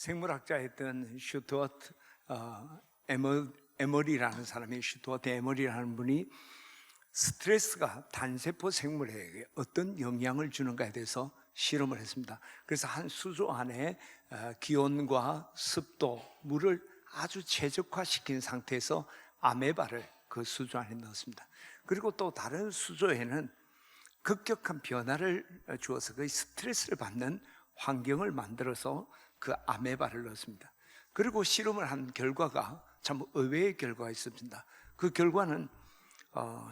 생물학자였던 슈투어트 에머리라는 사람이, 슈투어트 에머리라는 분이 스트레스가 단세포 생물에게 어떤 영향을 주는가에 대해서 실험을 했습니다. 그래서 한 수조 안에 기온과 습도, 물을 아주 최적화시킨 상태에서 아메바를 그 수조 안에 넣었습니다. 그리고 또 다른 수조에는 급격한 변화를 주어서 그 스트레스를 받는 환경을 만들어서 그 아메바를 넣었습니다. 그리고 실험을 한 결과가 참 의외의 결과가 있습니다. 그 결과는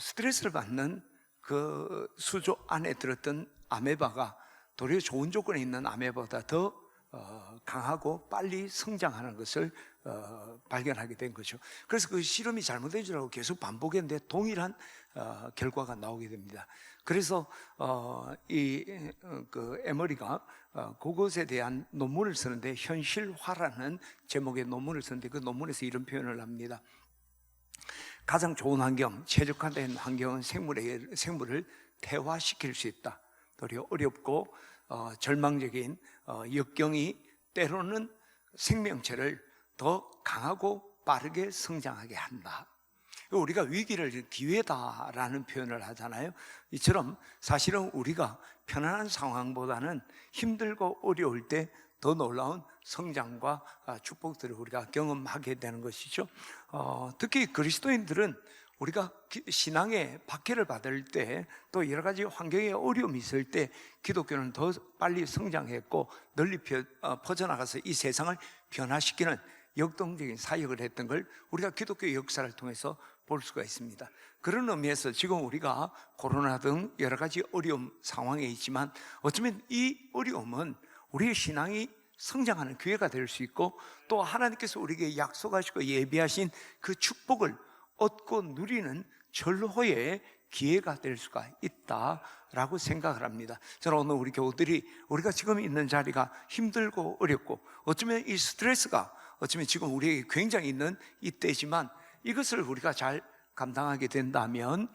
스트레스를 받는 그 수조 안에 들었던 아메바가 도리어 좋은 조건에 있는 아메바보다 더 강하고 빨리 성장하는 것을 발견하게 된 거죠. 그래서 그 실험이 잘못된 줄 알고 계속 반복했는데 동일한 결과가 나오게 됩니다. 그래서 그 에머리가 그것에 대한 논문을 쓰는데, 현실화라는 제목의 논문을 쓰는데, 그 논문에서 이런 표현을 합니다. 가장 좋은 환경, 최적화된 환경은 생물을 퇴화시킬 수 있다. 도리어 어렵고 절망적인 역경이 때로는 생명체를 더 강하고 빠르게 성장하게 한다. 우리가 위기를 기회다라는 표현을 하잖아요. 이처럼 사실은 우리가 편안한 상황보다는 힘들고 어려울 때 더 놀라운 성장과 축복들을 우리가 경험하게 되는 것이죠. 특히 그리스도인들은 우리가 신앙의 박해를 받을 때, 또 여러 가지 환경에 어려움이 있을 때 기독교는 더 빨리 성장했고 널리 퍼져나가서 이 세상을 변화시키는 역동적인 사역을 했던 걸 우리가 기독교 역사를 통해서 볼 수가 있습니다. 그런 의미에서 지금 우리가 코로나 등 여러 가지 어려움 상황에 있지만, 어쩌면 이 어려움은 우리의 신앙이 성장하는 기회가 될 수 있고, 또 하나님께서 우리에게 약속하시고 예비하신 그 축복을 얻고 누리는 절호의 기회가 될 수가 있다라고 생각을 합니다. 저는 오늘 우리 교우들이 우리가 지금 있는 자리가 힘들고 어렵고, 어쩌면 이 스트레스가 어쩌면 지금 우리에게 굉장히 있는 이때지만, 이것을 우리가 잘 감당하게 된다면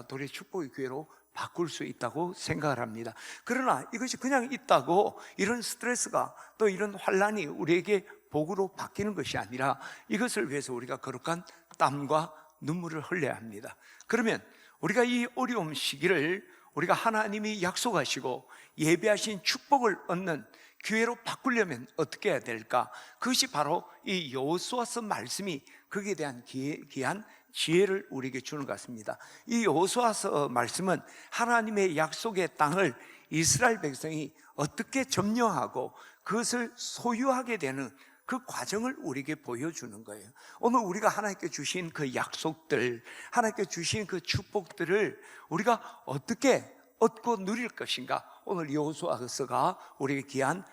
도리어 축복의 기회로 바꿀 수 있다고 생각을 합니다. 그러나 이것이 그냥 있다고 이런 스트레스가, 또 이런 환란이 우리에게 복으로 바뀌는 것이 아니라, 이것을 위해서 우리가 거룩한 땀과 눈물을 흘려야 합니다. 그러면 우리가 이 어려움 시기를 우리가 하나님이 약속하시고 예비하신 축복을 얻는 기회로 바꾸려면 어떻게 해야 될까? 그것이 바로 이 여호수아서 말씀이 거기에 대한 귀한 지혜를 우리에게 주는 것 같습니다. 이 여호수아서 말씀은 하나님의 약속의 땅을 이스라엘 백성이 어떻게 점령하고 그것을 소유하게 되는 그 과정을 우리에게 보여주는 거예요. 오늘 우리가 하나님께 주신 그 약속들, 하나님께 주신 그 축복들을 우리가 어떻게 얻고 누릴 것인가, 오늘 여호수아서가 우리에게 귀한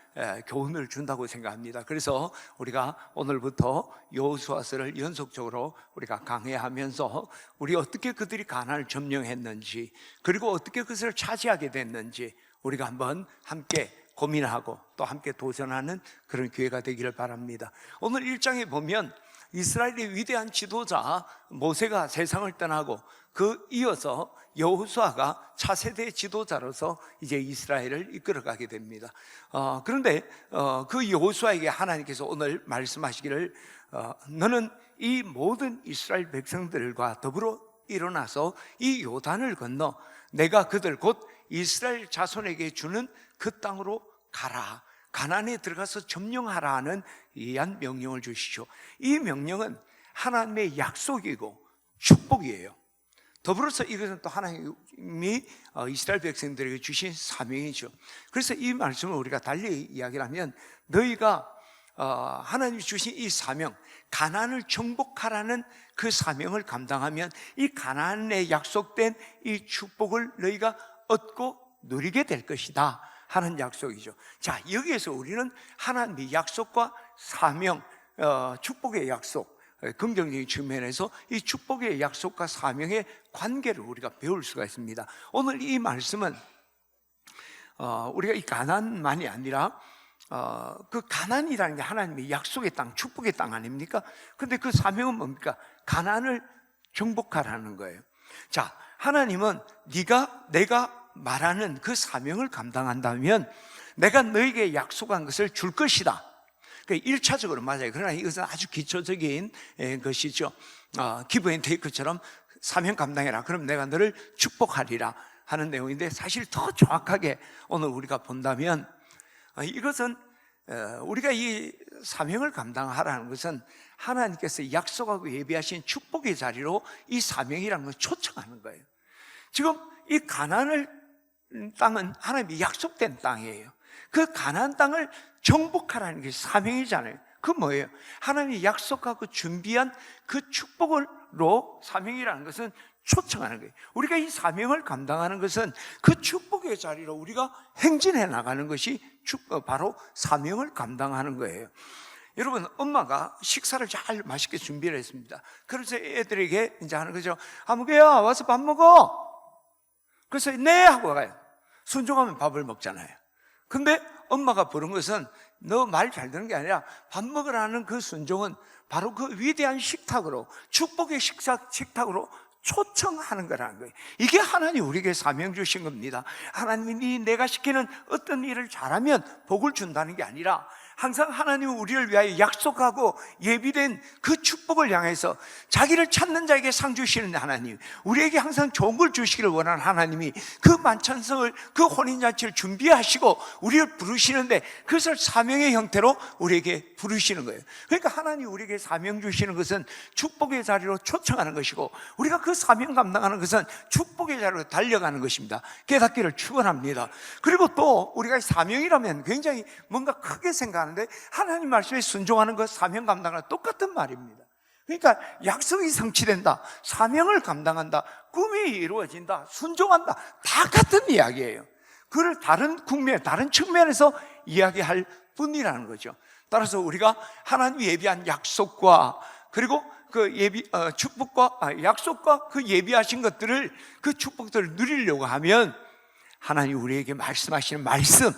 교훈을 준다고 생각합니다. 그래서 우리가 오늘부터 여호수아서를 연속적으로 우리가 강해하면서 우리 어떻게 그들이 가나안을 점령했는지, 그리고 어떻게 그것을 차지하게 됐는지 우리가 한번 함께 고민하고 또 함께 도전하는 그런 기회가 되기를 바랍니다. 오늘 1장에 보면 이스라엘의 위대한 지도자 모세가 세상을 떠나고 그 이어서 여호수아가 차세대 지도자로서 이제 이스라엘을 이끌어가게 됩니다. 그런데 그 여호수아에게 하나님께서 오늘 말씀하시기를 너는 이 모든 이스라엘 백성들과 더불어 일어나서 이 요단을 건너 내가 그들 곧 이스라엘 자손에게 주는 그 땅으로 가라, 가나안에 들어가서 점령하라 하는 이한 명령을 주시죠. 이 명령은 하나님의 약속이고 축복이에요. 더불어서 이것은 또 하나님이 이스라엘 백성들에게 주신 사명이죠. 그래서 이 말씀을 우리가 달리 이야기를 하면, 너희가 하나님이 주신 이 사명, 가나안을 정복하라는 그 사명을 감당하면 이 가나안에 약속된 이 축복을 너희가 얻고 누리게 될 것이다 하는 약속이죠. 자, 여기에서 우리는 하나님의 약속과 사명, 축복의 약속, 긍정적인 측면에서 이 축복의 약속과 사명의 관계를 우리가 배울 수가 있습니다. 오늘 이 말씀은 우리가 이 가나안만이 아니라 그 가나안이라는 게 하나님의 약속의 땅, 축복의 땅 아닙니까? 근데 그 사명은 뭡니까? 가나안을 정복하라는 거예요. 자, 하나님은 내가 말하는 그 사명을 감당한다면 내가 너에게 약속한 것을 줄 것이다. 그러니까 1차적으로 맞아요. 그러나 이것은 아주 기초적인 것이죠. 기브 앤 테이크처럼 사명 감당해라. 그럼 내가 너를 축복하리라 하는 내용인데, 사실 더 정확하게 오늘 우리가 본다면 이것은 우리가 이 사명을 감당하라는 것은 하나님께서 약속하고 예비하신 축복의 자리로 이 사명이라는 걸 초청하는 거예요. 지금 이 가나안 땅은 하나님이 약속된 땅이에요. 그 가나안 땅을 정복하라는 게 사명이잖아요. 그 뭐예요? 하나님이 약속하고 준비한 그 축복으로 사명이라는 것은 초청하는 거예요. 우리가 이 사명을 감당하는 것은 그 축복의 자리로 우리가 행진해 나가는 것이 바로 사명을 감당하는 거예요. 여러분, 엄마가 식사를 잘 맛있게 준비를 했습니다. 그래서 애들에게 이제 하는 거죠. 아무개야, 와서 밥 먹어. 그래서 네 하고 가요. 순종하면 밥을 먹잖아요. 근데 엄마가 부른 것은 너 말 잘 듣는 게 아니라 밥 먹으라는 그 순종은 바로 그 위대한 식탁으로, 축복의 식탁으로 초청하는 거라는 거예요. 이게 하나님 우리에게 사명 주신 겁니다. 하나님이 내가 시키는 어떤 일을 잘하면 복을 준다는 게 아니라, 항상 하나님은 우리를 위하여 약속하고 예비된 그 축복을 향해서 자기를 찾는 자에게 상 주시는 하나님, 우리에게 항상 좋은 걸 주시기를 원하는 하나님이 그 만찬성을, 그 혼인잔치를 준비하시고 우리를 부르시는데, 그것을 사명의 형태로 우리에게 부르시는 거예요. 그러니까 하나님 우리에게 사명 주시는 것은 축복의 자리로 초청하는 것이고, 우리가 그 사명 감당하는 것은 축복의 자리로 달려가는 것입니다. 깨닫기를 축원합니다. 그리고 또 우리가 사명이라면 굉장히 뭔가 크게 생각하는데, 하나님 말씀에 순종하는 것, 사명 감당하는 것 똑같은 말입니다. 그러니까 약속이 성취된다, 사명을 감당한다, 꿈이 이루어진다, 순종한다, 다 같은 이야기예요. 그걸 다른 국면, 다른 측면에서 이야기할 뿐이라는 거죠. 따라서 우리가 하나님이 예비한 약속과, 그리고 그 축복과, 약속과 그 예비하신 것들을, 그 축복들을 누리려고 하면 하나님 우리에게 말씀하시는 말씀,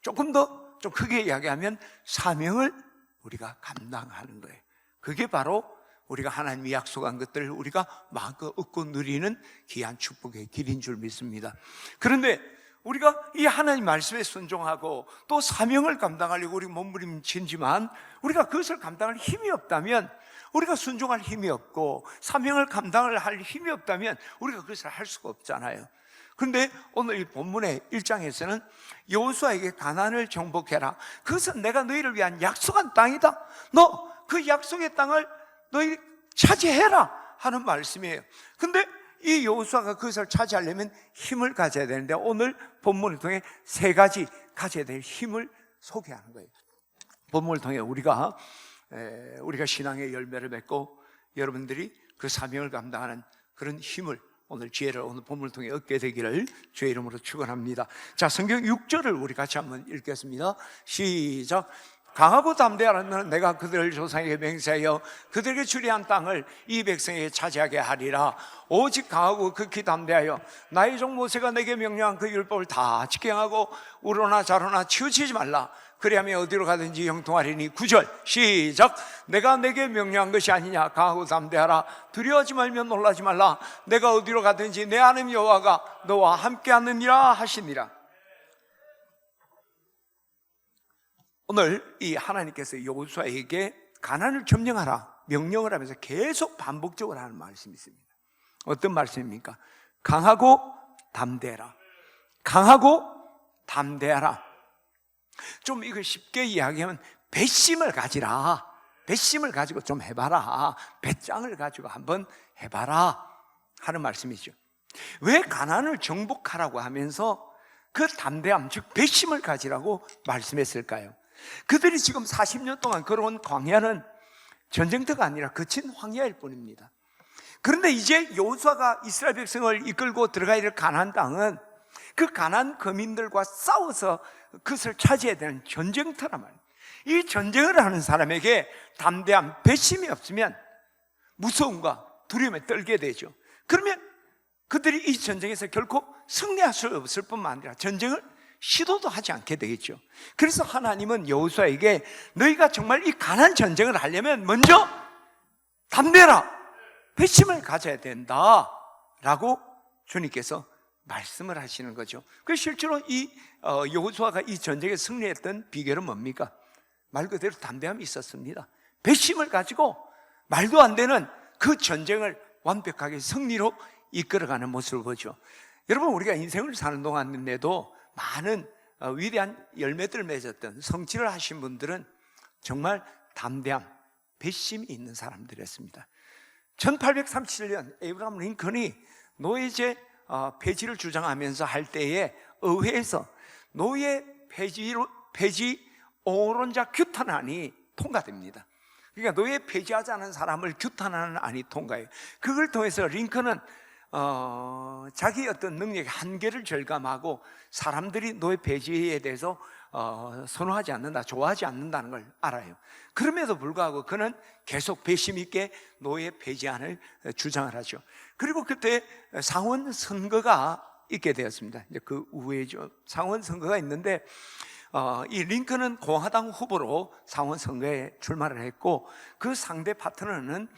조금 더 좀 크게 이야기하면 사명을 우리가 감당하는 거예요. 그게 바로 우리가 하나님이 약속한 것들을 우리가 마음껏 얻고 누리는 귀한 축복의 길인 줄 믿습니다. 그런데 우리가 이 하나님 말씀에 순종하고 또 사명을 감당하려고 우리 몸부림치지만, 우리가 그것을 감당할 힘이 없다면, 우리가 순종할 힘이 없고 사명을 감당을 할 힘이 없다면 우리가 그것을 할 수가 없잖아요. 그런데 오늘 이 본문의 1장에서는 여호수아에게 가나안을 정복해라, 그것은 내가 너희를 위한 약속한 땅이다, 너 그 약속의 땅을 너희 차지해라 하는 말씀이에요. 근데 이 여호수아가 그것을 차지하려면 힘을 가져야 되는데, 오늘 본문을 통해 세 가지 가져야 될 힘을 소개하는 거예요. 본문을 통해 우리가 신앙의 열매를 맺고 여러분들이 그 사명을 감당하는 그런 힘을, 오늘 지혜를 오늘 본문을 통해 얻게 되기를 주의 이름으로 축원합니다. 자, 성경 6절을 우리 같이 한번 읽겠습니다. 시작. 강하고 담대하라. 내가 그들을 조상에게 맹세하여 그들에게 주리한 땅을 이 백성에게 차지하게 하리라. 오직 강하고 극히 담대하여 나의 종 모세가 내게 명령한 그 율법을 다 지켜 행하고 우로나 좌로나 치우치지 말라. 그리하면 어디로 가든지 형통하리니. 9절 시작. 내가 내게 명령한 것이 아니냐. 강하고 담대하라. 두려워하지 말며 놀라지 말라. 내가 어디로 가든지 내 하나님 여호와가 너와 함께하느니라 하시니라. 오늘 이 하나님께서 여호수아에게 가나안을 점령하라 명령을 하면서 계속 반복적으로 하는 말씀이 있습니다. 어떤 말씀입니까? 강하고 담대하라. 강하고 담대하라. 좀 이거 쉽게 이야기하면 배심을 가지라. 배심을 가지고 좀 해봐라. 배짱을 가지고 한번 해봐라 하는 말씀이죠. 왜 가나안을 정복하라고 하면서 그 담대함, 즉 배심을 가지라고 말씀했을까요? 그들이 지금 40년 동안 걸어온 광야는 전쟁터가 아니라 거친 황야일 뿐입니다. 그런데 이제 여호수아가 이스라엘 백성을 이끌고 들어가야 될 가나안 땅은 그 가나안 거민들과 싸워서 그것을 차지해야 되는 전쟁터란 말이에요. 이 전쟁을 하는 사람에게 담대함, 배심이 없으면 무서움과 두려움에 떨게 되죠. 그러면 그들이 이 전쟁에서 결코 승리할 수 없을 뿐만 아니라 전쟁을 시도도 하지 않게 되겠죠. 그래서 하나님은 여호수아에게 너희가 정말 이 가나안 전쟁을 하려면 먼저 담대라, 배심을 가져야 된다 라고 주님께서 말씀을 하시는 거죠. 그 실제로 이 여호수아가 이 전쟁에 승리했던 비결은 뭡니까? 말 그대로 담대함이 있었습니다. 배심을 가지고 말도 안 되는 그 전쟁을 완벽하게 승리로 이끌어가는 모습을 보죠. 여러분, 우리가 인생을 사는 동안에도 많은 위대한 열매들을 맺었던 성취를 하신 분들은 정말 담대함, 배심이 있는 사람들이었습니다. 1837년 에이브라함 링컨이 노예제 폐지를 주장하면서 할 때에 의회에서 노예 폐지 옹호론자 규탄안이 통과됩니다. 그러니까 노예 폐지하자는 사람을 규탄하는 안이 통과해요. 그걸 통해서 링컨은 자기 어떤 능력의 한계를 절감하고 사람들이 노예 폐지에 대해서 선호하지 않는다, 좋아하지 않는다는 걸 알아요. 그럼에도 불구하고 그는 계속 배심 있게 노예 폐지안을 주장을 하죠. 그리고 그때 상원 선거가 있게 되었습니다. 이제 그 후에죠. 상원 선거가 있는데 이 링컨은 공화당 후보로 상원 선거에 출마를 했고, 그 상대 파트너는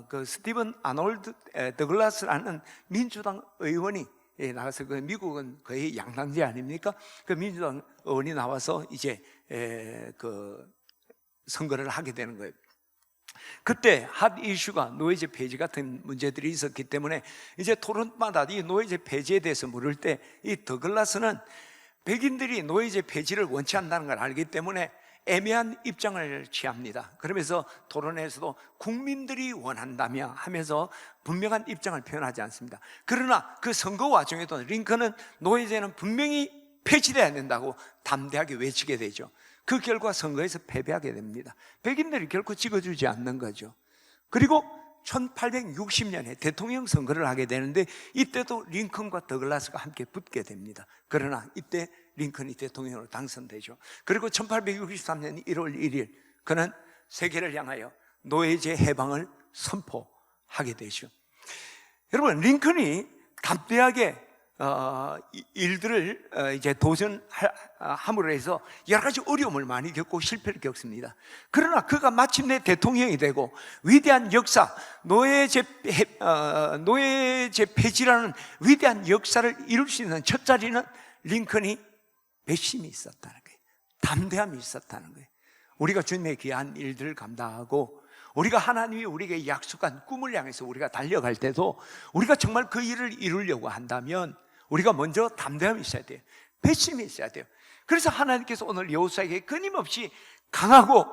그 스티븐 아놀드 더글라스라는 민주당 의원이 나가서, 그 미국은 거의 양당제 아닙니까? 그 민주당 의원이 나와서 이제 그 선거를 하게 되는 거예요. 그때 핫 이슈가 노예제 폐지 같은 문제들이 있었기 때문에 이제 토론마다 이 노예제 폐지에 대해서 물을 때 이 더글라스는 백인들이 노예제 폐지를 원치 않는다는 걸 알기 때문에 애매한 입장을 취합니다. 그러면서 토론에서도 국민들이 원한다며 하면서 분명한 입장을 표현하지 않습니다. 그러나 그 선거 와중에도 링컨은 노예제는 분명히 폐지돼야 된다고 담대하게 외치게 되죠. 그 결과 선거에서 패배하게 됩니다. 백인들이 결코 찍어주지 않는 거죠. 그리고 1860년에 대통령 선거를 하게 되는데 이때도 링컨과 더글라스가 함께 붙게 됩니다. 그러나 이때 링컨이 대통령으로 당선되죠. 그리고 1863년 1월 1일 그는 세계를 향하여 노예제 해방을 선포하게 되죠. 여러분, 링컨이 담대하게 일들을 이제 도전함으로 해서 여러 가지 어려움을 많이 겪고 실패를 겪습니다. 그러나 그가 마침내 대통령이 되고 위대한 역사, 노예제 폐지라는 위대한 역사를 이룰 수 있는 첫 자리는 링컨이 배심이 있었다는 거예요. 담대함이 있었다는 거예요. 우리가 주님의 귀한 일들을 감당하고 우리가 하나님이 우리에게 약속한 꿈을 향해서 우리가 달려갈 때도 우리가 정말 그 일을 이루려고 한다면 우리가 먼저 담대함이 있어야 돼요. 배심이 있어야 돼요. 그래서 하나님께서 오늘 여호수아에게 끊임없이 강하고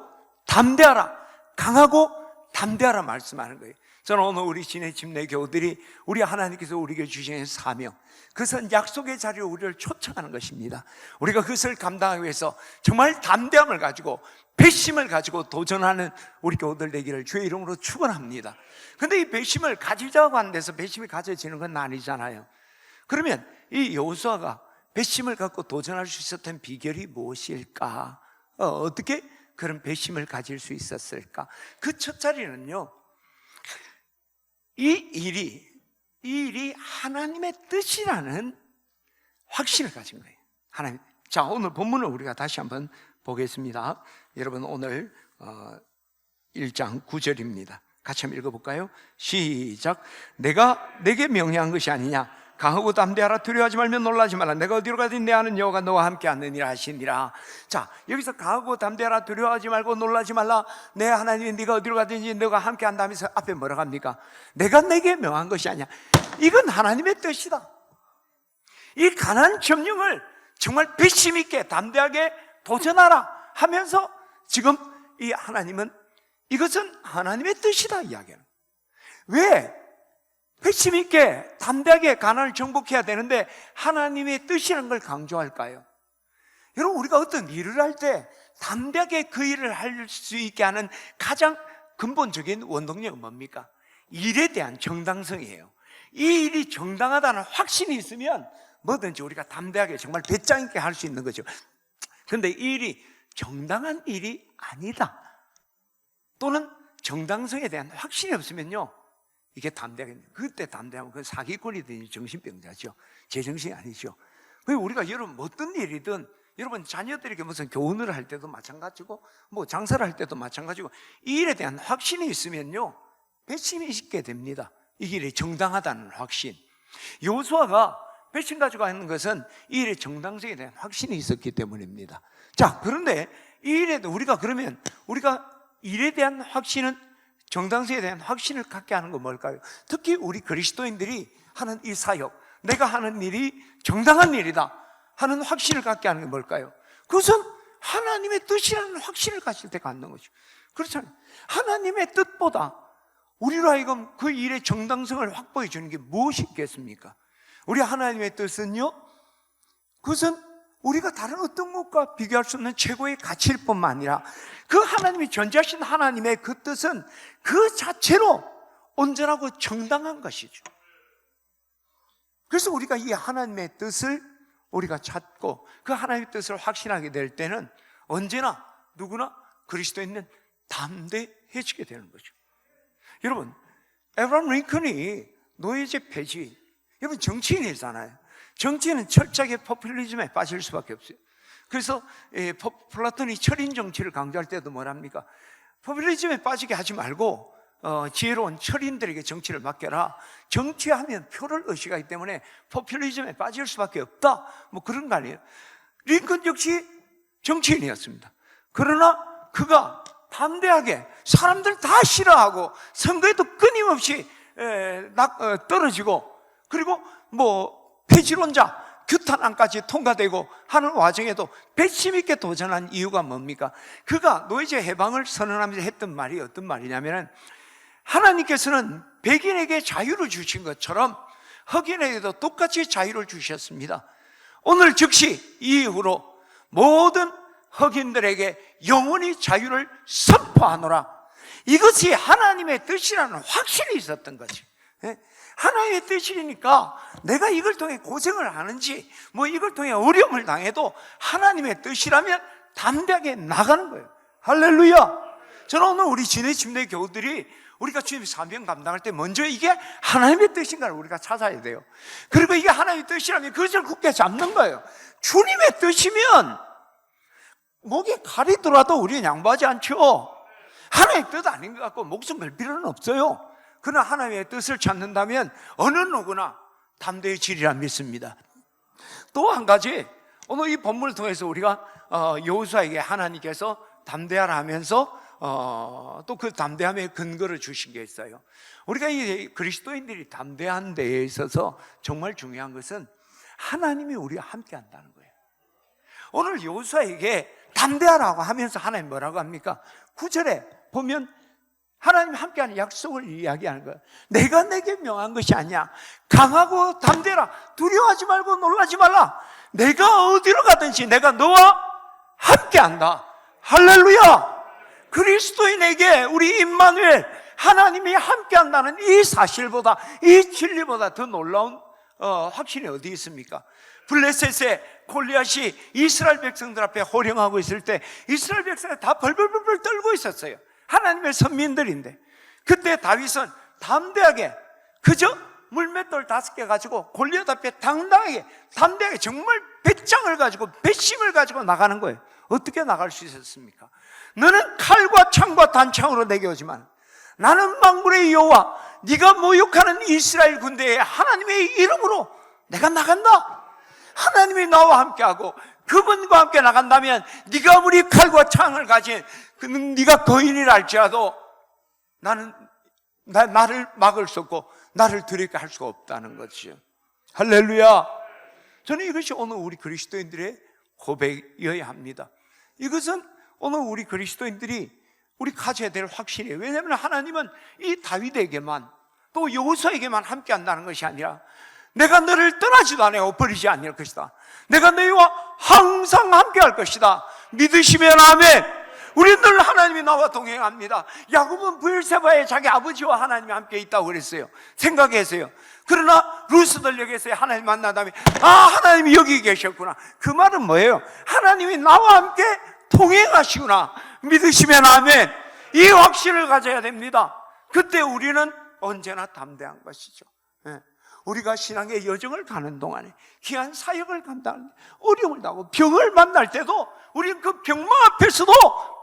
담대하라, 강하고 담대하라 말씀하는 거예요. 저는 오늘 우리 진해 집내 교우들이 우리 하나님께서 우리에게 주신 사명, 그것은 약속의 자리로 우리를 초청하는 것입니다. 우리가 그것을 감당하기 위해서 정말 담대함을 가지고 배심을 가지고 도전하는 우리 교우들 되기를 주의 이름으로 축원합니다. 그런데 이 배심을 가지자고 하는 데서 배심이 가져지는 건 아니잖아요. 그러면 이 여호수아가 배심을 갖고 도전할 수 있었던 비결이 무엇일까? 어떻게 그런 배심을 가질 수 있었을까? 그 첫 자리는요, 이 일이 하나님의 뜻이라는 확신을 가진 거예요. 하나님. 자, 오늘 본문을 우리가 다시 한번 보겠습니다. 여러분, 오늘 1장 9절입니다. 같이 한번 읽어볼까요? 시작. 내가 내게 명령한 것이 아니냐? 강하고 담대하라, 두려워하지 말며 놀라지 말라. 내가 어디로 가든 내 아는 여호와가 너와 함께 하느니라 하시니라. 자, 여기서 강하고 담대하라, 두려워하지 말고 놀라지 말라, 내 하나님이 네가 어디로 가든지 너가 함께 한다면서 앞에 뭐라고 합니까? 내가 내게 명한 것이 아니야. 이건 하나님의 뜻이다. 이 가나안 점령을 정말 배심 있게 담대하게 도전하라 하면서 지금 이 하나님은 이것은 하나님의 뜻이다 이야기하는. 왜? 배심 있게 담대하게 가나안을 정복해야 되는데 하나님의 뜻이라는 걸 강조할까요? 여러분, 우리가 어떤 일을 할 때 담대하게 그 일을 할 수 있게 하는 가장 근본적인 원동력은 뭡니까? 일에 대한 정당성이에요. 이 일이 정당하다는 확신이 있으면 뭐든지 우리가 담대하게 정말 배짱 있게 할 수 있는 거죠. 그런데 이 일이 정당한 일이 아니다, 또는 정당성에 대한 확신이 없으면요, 이게 담대하게, 그때 담대하면 그건 사기꾼이든지 정신병자죠. 제정신이 아니죠. 우리가 여러분 어떤 일이든, 여러분 자녀들에게 무슨 교훈을 할 때도 마찬가지고 뭐 장사를 할 때도 마찬가지고 이 일에 대한 확신이 있으면요, 배심이 있게 됩니다. 이 일이 정당하다는 확신. 여호수아가 배심 가지고 하는 것은 이 일의 정당성에 대한 확신이 있었기 때문입니다. 자, 그런데 이 일에도 우리가 그러면 우리가 일에 대한 확신은, 정당성에 대한 확신을 갖게 하는 건 뭘까요? 특히 우리 그리스도인들이 하는 이 사역, 내가 하는 일이 정당한 일이다 하는 확신을 갖게 하는 게 뭘까요? 그것은 하나님의 뜻이라는 확신을 가질 때 갖는 거죠. 그렇잖아요. 하나님의 뜻보다 우리로 하여금 그 일의 정당성을 확보해 주는 게 무엇이 있겠습니까? 우리 하나님의 뜻은요, 그것은 우리가 다른 어떤 것과 비교할 수 없는 최고의 가치일 뿐만 아니라 그 하나님이 존재하신 하나님의 그 뜻은 그 자체로 온전하고 정당한 것이죠. 그래서 우리가 이 하나님의 뜻을 우리가 찾고 그 하나님의 뜻을 확신하게 될 때는 언제나 누구나 그리스도인은 담대해지게 되는 거죠. 여러분, 에브라임 링컨이 노예제 폐지, 여러분 정치인이잖아요. 정치인은 철저하게 포퓰리즘에 빠질 수밖에 없어요. 그래서 플라톤이 철인 정치를 강조할 때도 뭐랍니까? 포퓰리즘에 빠지게 하지 말고 지혜로운 철인들에게 정치를 맡겨라. 정치하면 표를 의식하기 때문에 포퓰리즘에 빠질 수밖에 없다, 뭐 그런 거 아니에요. 링컨 역시 정치인이었습니다. 그러나 그가 담대하게 사람들 다 싫어하고 선거에도 끊임없이 떨어지고, 그리고 폐지론자 규탄안까지 통과되고 하는 와중에도 배심 있게 도전한 이유가 뭡니까? 그가 노예제 해방을 선언하면서 했던 말이 어떤 말이냐면은, 하나님께서는 백인에게 자유를 주신 것처럼 흑인에게도 똑같이 자유를 주셨습니다. 오늘 즉시 이 이후로 모든 흑인들에게 영원히 자유를 선포하노라. 이것이 하나님의 뜻이라는 확신이 있었던 거지. 하나님의 뜻이니까 내가 이걸 통해 고생을 하는지 이걸 통해 어려움을 당해도 하나님의 뜻이라면 담대하게 나가는 거예요. 할렐루야. 저는 오늘 우리 진해 침례 교우들이 우리가 주님의 사명 감당할 때 먼저 이게 하나님의 뜻인가를 우리가 찾아야 돼요. 그리고 이게 하나님의 뜻이라면 그것을 굳게 잡는 거예요. 주님의 뜻이면 목에 칼이 들어와도 우리는 양보하지 않죠. 하나님의 뜻 아닌 것 같고 목숨 걸 필요는 없어요. 그러나 하나님의 뜻을 찾는다면 어느 누구나 담대해지리라 믿습니다. 또 한 가지, 오늘 이 본문을 통해서 우리가 여호수아에게 하나님께서 담대하라 하면서 또 그 담대함의 근거를 주신 게 있어요. 우리가 이 그리스도인들이 담대한 데에 있어서 정말 중요한 것은 하나님이 우리와 함께 한다는 거예요. 오늘 여호수아에게 담대하라고 하면서 하나님 뭐라고 합니까? 9절에 보면 하나님 함께하는 약속을 이야기하는 거예요. 내가 내게 명한 것이 아니야. 강하고 담대라. 두려워하지 말고 놀라지 말라. 내가 어디로 가든지 내가 너와 함께한다. 할렐루야. 그리스도인에게 우리 임마누엘 하나님이 함께한다는 이 사실보다, 이 진리보다 더 놀라운 확신이 어디 있습니까? 블레셋의 골리앗이 이스라엘 백성들 앞에 호령하고 있을 때 이스라엘 백성이 다 벌벌벌 떨고 있었어요. 하나님의 선민들인데, 그때 다윗은 담대하게 그저 물맷돌 5개 가지고 골리앗 앞에 당당하게 담대하게 정말 배짱을 가지고 배심을 가지고 나가는 거예요. 어떻게 나갈 수 있었습니까? 너는 칼과 창과 단창으로 내게 오지만 나는 만군의 여호와 네가 모욕하는 이스라엘 군대의 하나님의 이름으로 내가 나간다. 하나님이 나와 함께하고 그분과 함께 나간다면 네가 아무리 칼과 창을 가진 네가 거인이라 할지라도 나를 막을 수 없고 나를 두렵게 할 수가 없다는 것이죠. 할렐루야. 저는 이것이 오늘 우리 그리스도인들의 고백이어야 합니다. 이것은 오늘 우리 그리스도인들이 우리 가져야 될 확신이에요. 왜냐하면 하나님은 이 다윗에게만 또 여호수아에게만 함께 한다는 것이 아니라 내가 너를 떠나지도 않아요. 버리지 않을 것이다. 내가 너희와 항상 함께 할 것이다. 믿으시면 아멘. 우리 늘 하나님이 나와 동행합니다. 야곱은 브엘세바에 자기 아버지와 하나님이 함께 있다고 그랬어요. 생각했어요. 그러나 루스들역에서 하나님 만난 다음에 하나님이 여기 계셨구나. 그 말은 뭐예요? 하나님이 나와 함께 동행하시구나. 믿으시면 아멘. 이 확신을 가져야 됩니다. 그때 우리는 언제나 담대한 것이죠. 우리가 신앙의 여정을 가는 동안에 귀한 사역을 감당하는 어려움을 당하고 병을 만날 때도 우리는 그 병마 앞에서도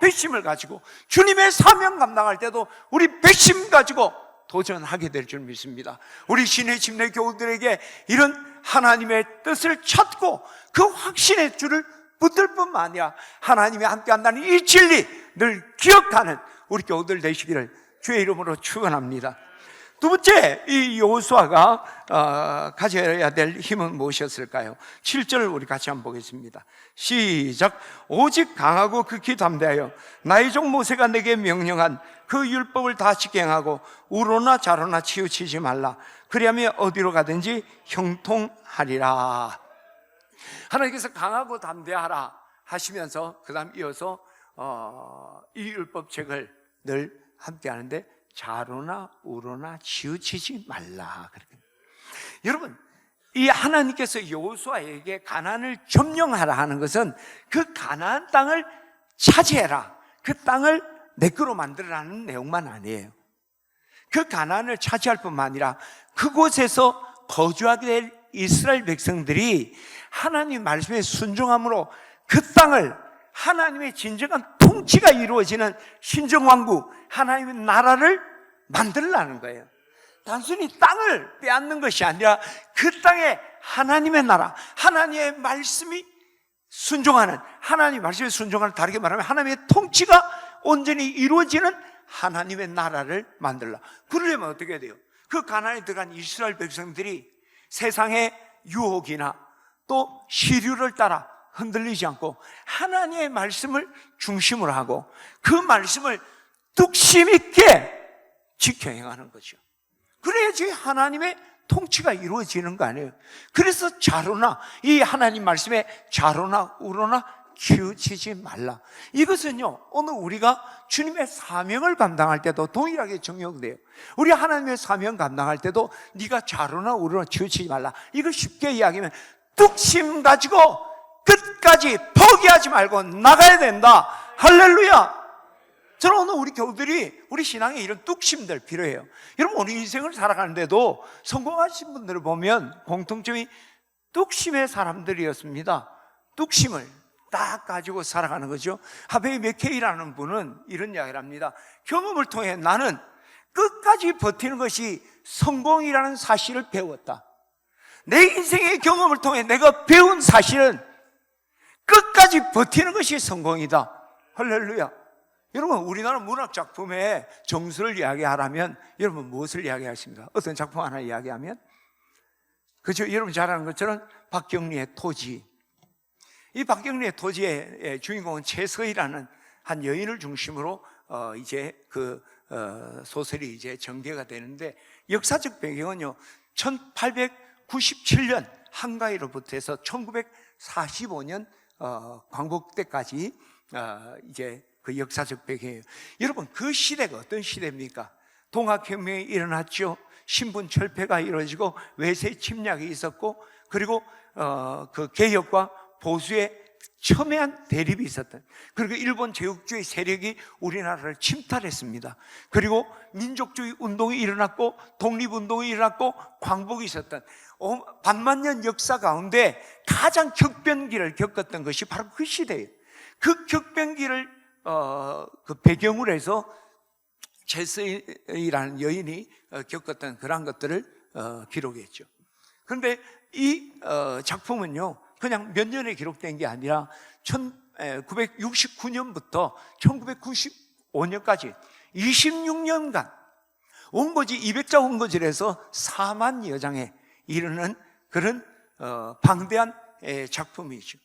배심을 가지고 주님의 사명 감당할 때도 우리 배심 가지고 도전하게 될 줄 믿습니다. 우리 신의 침례 교우들에게 이런 하나님의 뜻을 찾고 그 확신의 줄을 붙들 뿐만 아니라 하나님이 함께한다는 이 진리 늘 기억하는 우리 교우들 되시기를 주의 이름으로 축원합니다. 두 번째, 이 여호수아가 가져야 될 힘은 무엇이었을까요? 7절을 우리 같이 한번 보겠습니다. 시작. 오직 강하고 극히 담대하여 나의 종 모세가 내게 명령한 그 율법을 다 지켜 행하고 우로나 좌로나 치우치지 말라. 그리하면 어디로 가든지 형통하리라. 하나님께서 강하고 담대하라 하시면서 그 다음 이어서 이 율법책을 늘 함께 하는데 좌로나 우로나 치우치지 말라. 여러분, 이 하나님께서 여호수아에게 가나안을 점령하라 하는 것은 그 가나안 땅을 차지해라, 그 땅을 내 거로 만들어라는 내용만 아니에요. 그 가나안을 차지할 뿐만 아니라 그곳에서 거주하게 될 이스라엘 백성들이 하나님 말씀에 순종함으로 그 땅을 하나님의 진정한 통치가 이루어지는 신정왕국, 하나님의 나라를 만들라는 거예요. 단순히 땅을 빼앗는 것이 아니라 그 땅에 하나님의 나라, 하나님의 말씀이 순종하는, 하나님의 말씀에 순종하는, 다르게 말하면 하나님의 통치가 온전히 이루어지는 하나님의 나라를 만들라. 그러려면 어떻게 해야 돼요? 그 가나안에 들어간 이스라엘 백성들이 세상의 유혹이나 또 시류를 따라 흔들리지 않고 하나님의 말씀을 중심으로 하고 그 말씀을 뚝심 있게 지켜 행하는 거죠. 그래야지 하나님의 통치가 이루어지는 거 아니에요. 그래서 좌로나, 이 하나님 말씀에 좌로나 우로나 치우치지 말라. 이것은요, 오늘 우리가 주님의 사명을 감당할 때도 동일하게 적용돼요. 우리 하나님의 사명 감당할 때도 네가 좌로나 우로나 치우치지 말라. 이걸 쉽게 이야기하면 뚝심 가지고 끝까지 포기하지 말고 나가야 된다. 할렐루야. 저는 오늘 우리 교우들이 우리 신앙에 이런 뚝심들 필요해요. 여러분, 우리 인생을 살아가는데도 성공하신 분들을 보면 공통점이 뚝심의 사람들이었습니다. 뚝심을 딱 가지고 살아가는 거죠. 하베이 메케이라는 분은 이런 이야기를 합니다. 경험을 통해 나는 끝까지 버티는 것이 성공이라는 사실을 배웠다. 내 인생의 경험을 통해 내가 배운 사실은 끝까지 버티는 것이 성공이다. 할렐루야. 여러분, 우리나라 문학작품의 정수를 이야기하라면 여러분 무엇을 이야기하십니까? 어떤 작품 하나 이야기하면? 그렇죠? 여러분 잘 아는 것처럼 박경리의 토지. 이 박경리의 토지의 주인공은 최서희라는 한 여인을 중심으로 이제 그 소설이 이제 전개가 되는데, 역사적 배경은요 1897년 한가위로부터 해서 1945년 광복때까지 이제 그 역사적 배경이에요. 여러분, 그 시대가 어떤 시대입니까? 동학혁명이 일어났죠. 신분철폐가 이루어지고 외세 침략이 있었고, 그리고 그 개혁과 보수의 첨예한 대립이 있었던, 그리고 일본 제국주의 세력이 우리나라를 침탈했습니다. 그리고 민족주의 운동이 일어났고 독립운동이 일어났고 광복이 있었던 반만년 역사 가운데 가장 격변기를 겪었던 것이 바로 그 시대예요. 그 격변기를 그 배경으로 해서 제스이라는 여인이 겪었던 그런 것들을 기록했죠. 그런데 이 작품은요 그냥 몇 년에 기록된 게 아니라 1969년부터 1995년까지 26년간 원고지 200자 원고지를 해서 4만 여장에 이르는 그런 방대한 작품이죠.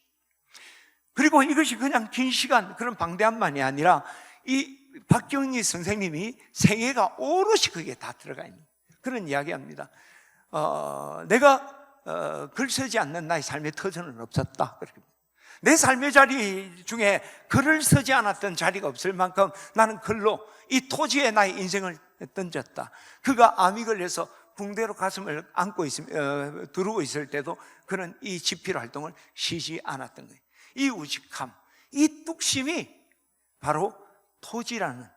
그리고 이것이 그냥 긴 시간 그런 방대한만이 아니라 이 박경리 선생님이 생애가 오롯이 거기에 다 들어가 있는 그런 이야기합니다. 내가 글 쓰지 않는 나의 삶의 터전은 없었다. 내 삶의 자리 중에 글을 쓰지 않았던 자리가 없을 만큼 나는 글로 이 토지에 나의 인생을 던졌다. 그가 암이 걸려서 붕대로 가슴을 안고 두르고 있을 때도 그는 이 집필 활동을 쉬지 않았던 거예요. 이 우직함, 이 뚝심이 바로 토지라는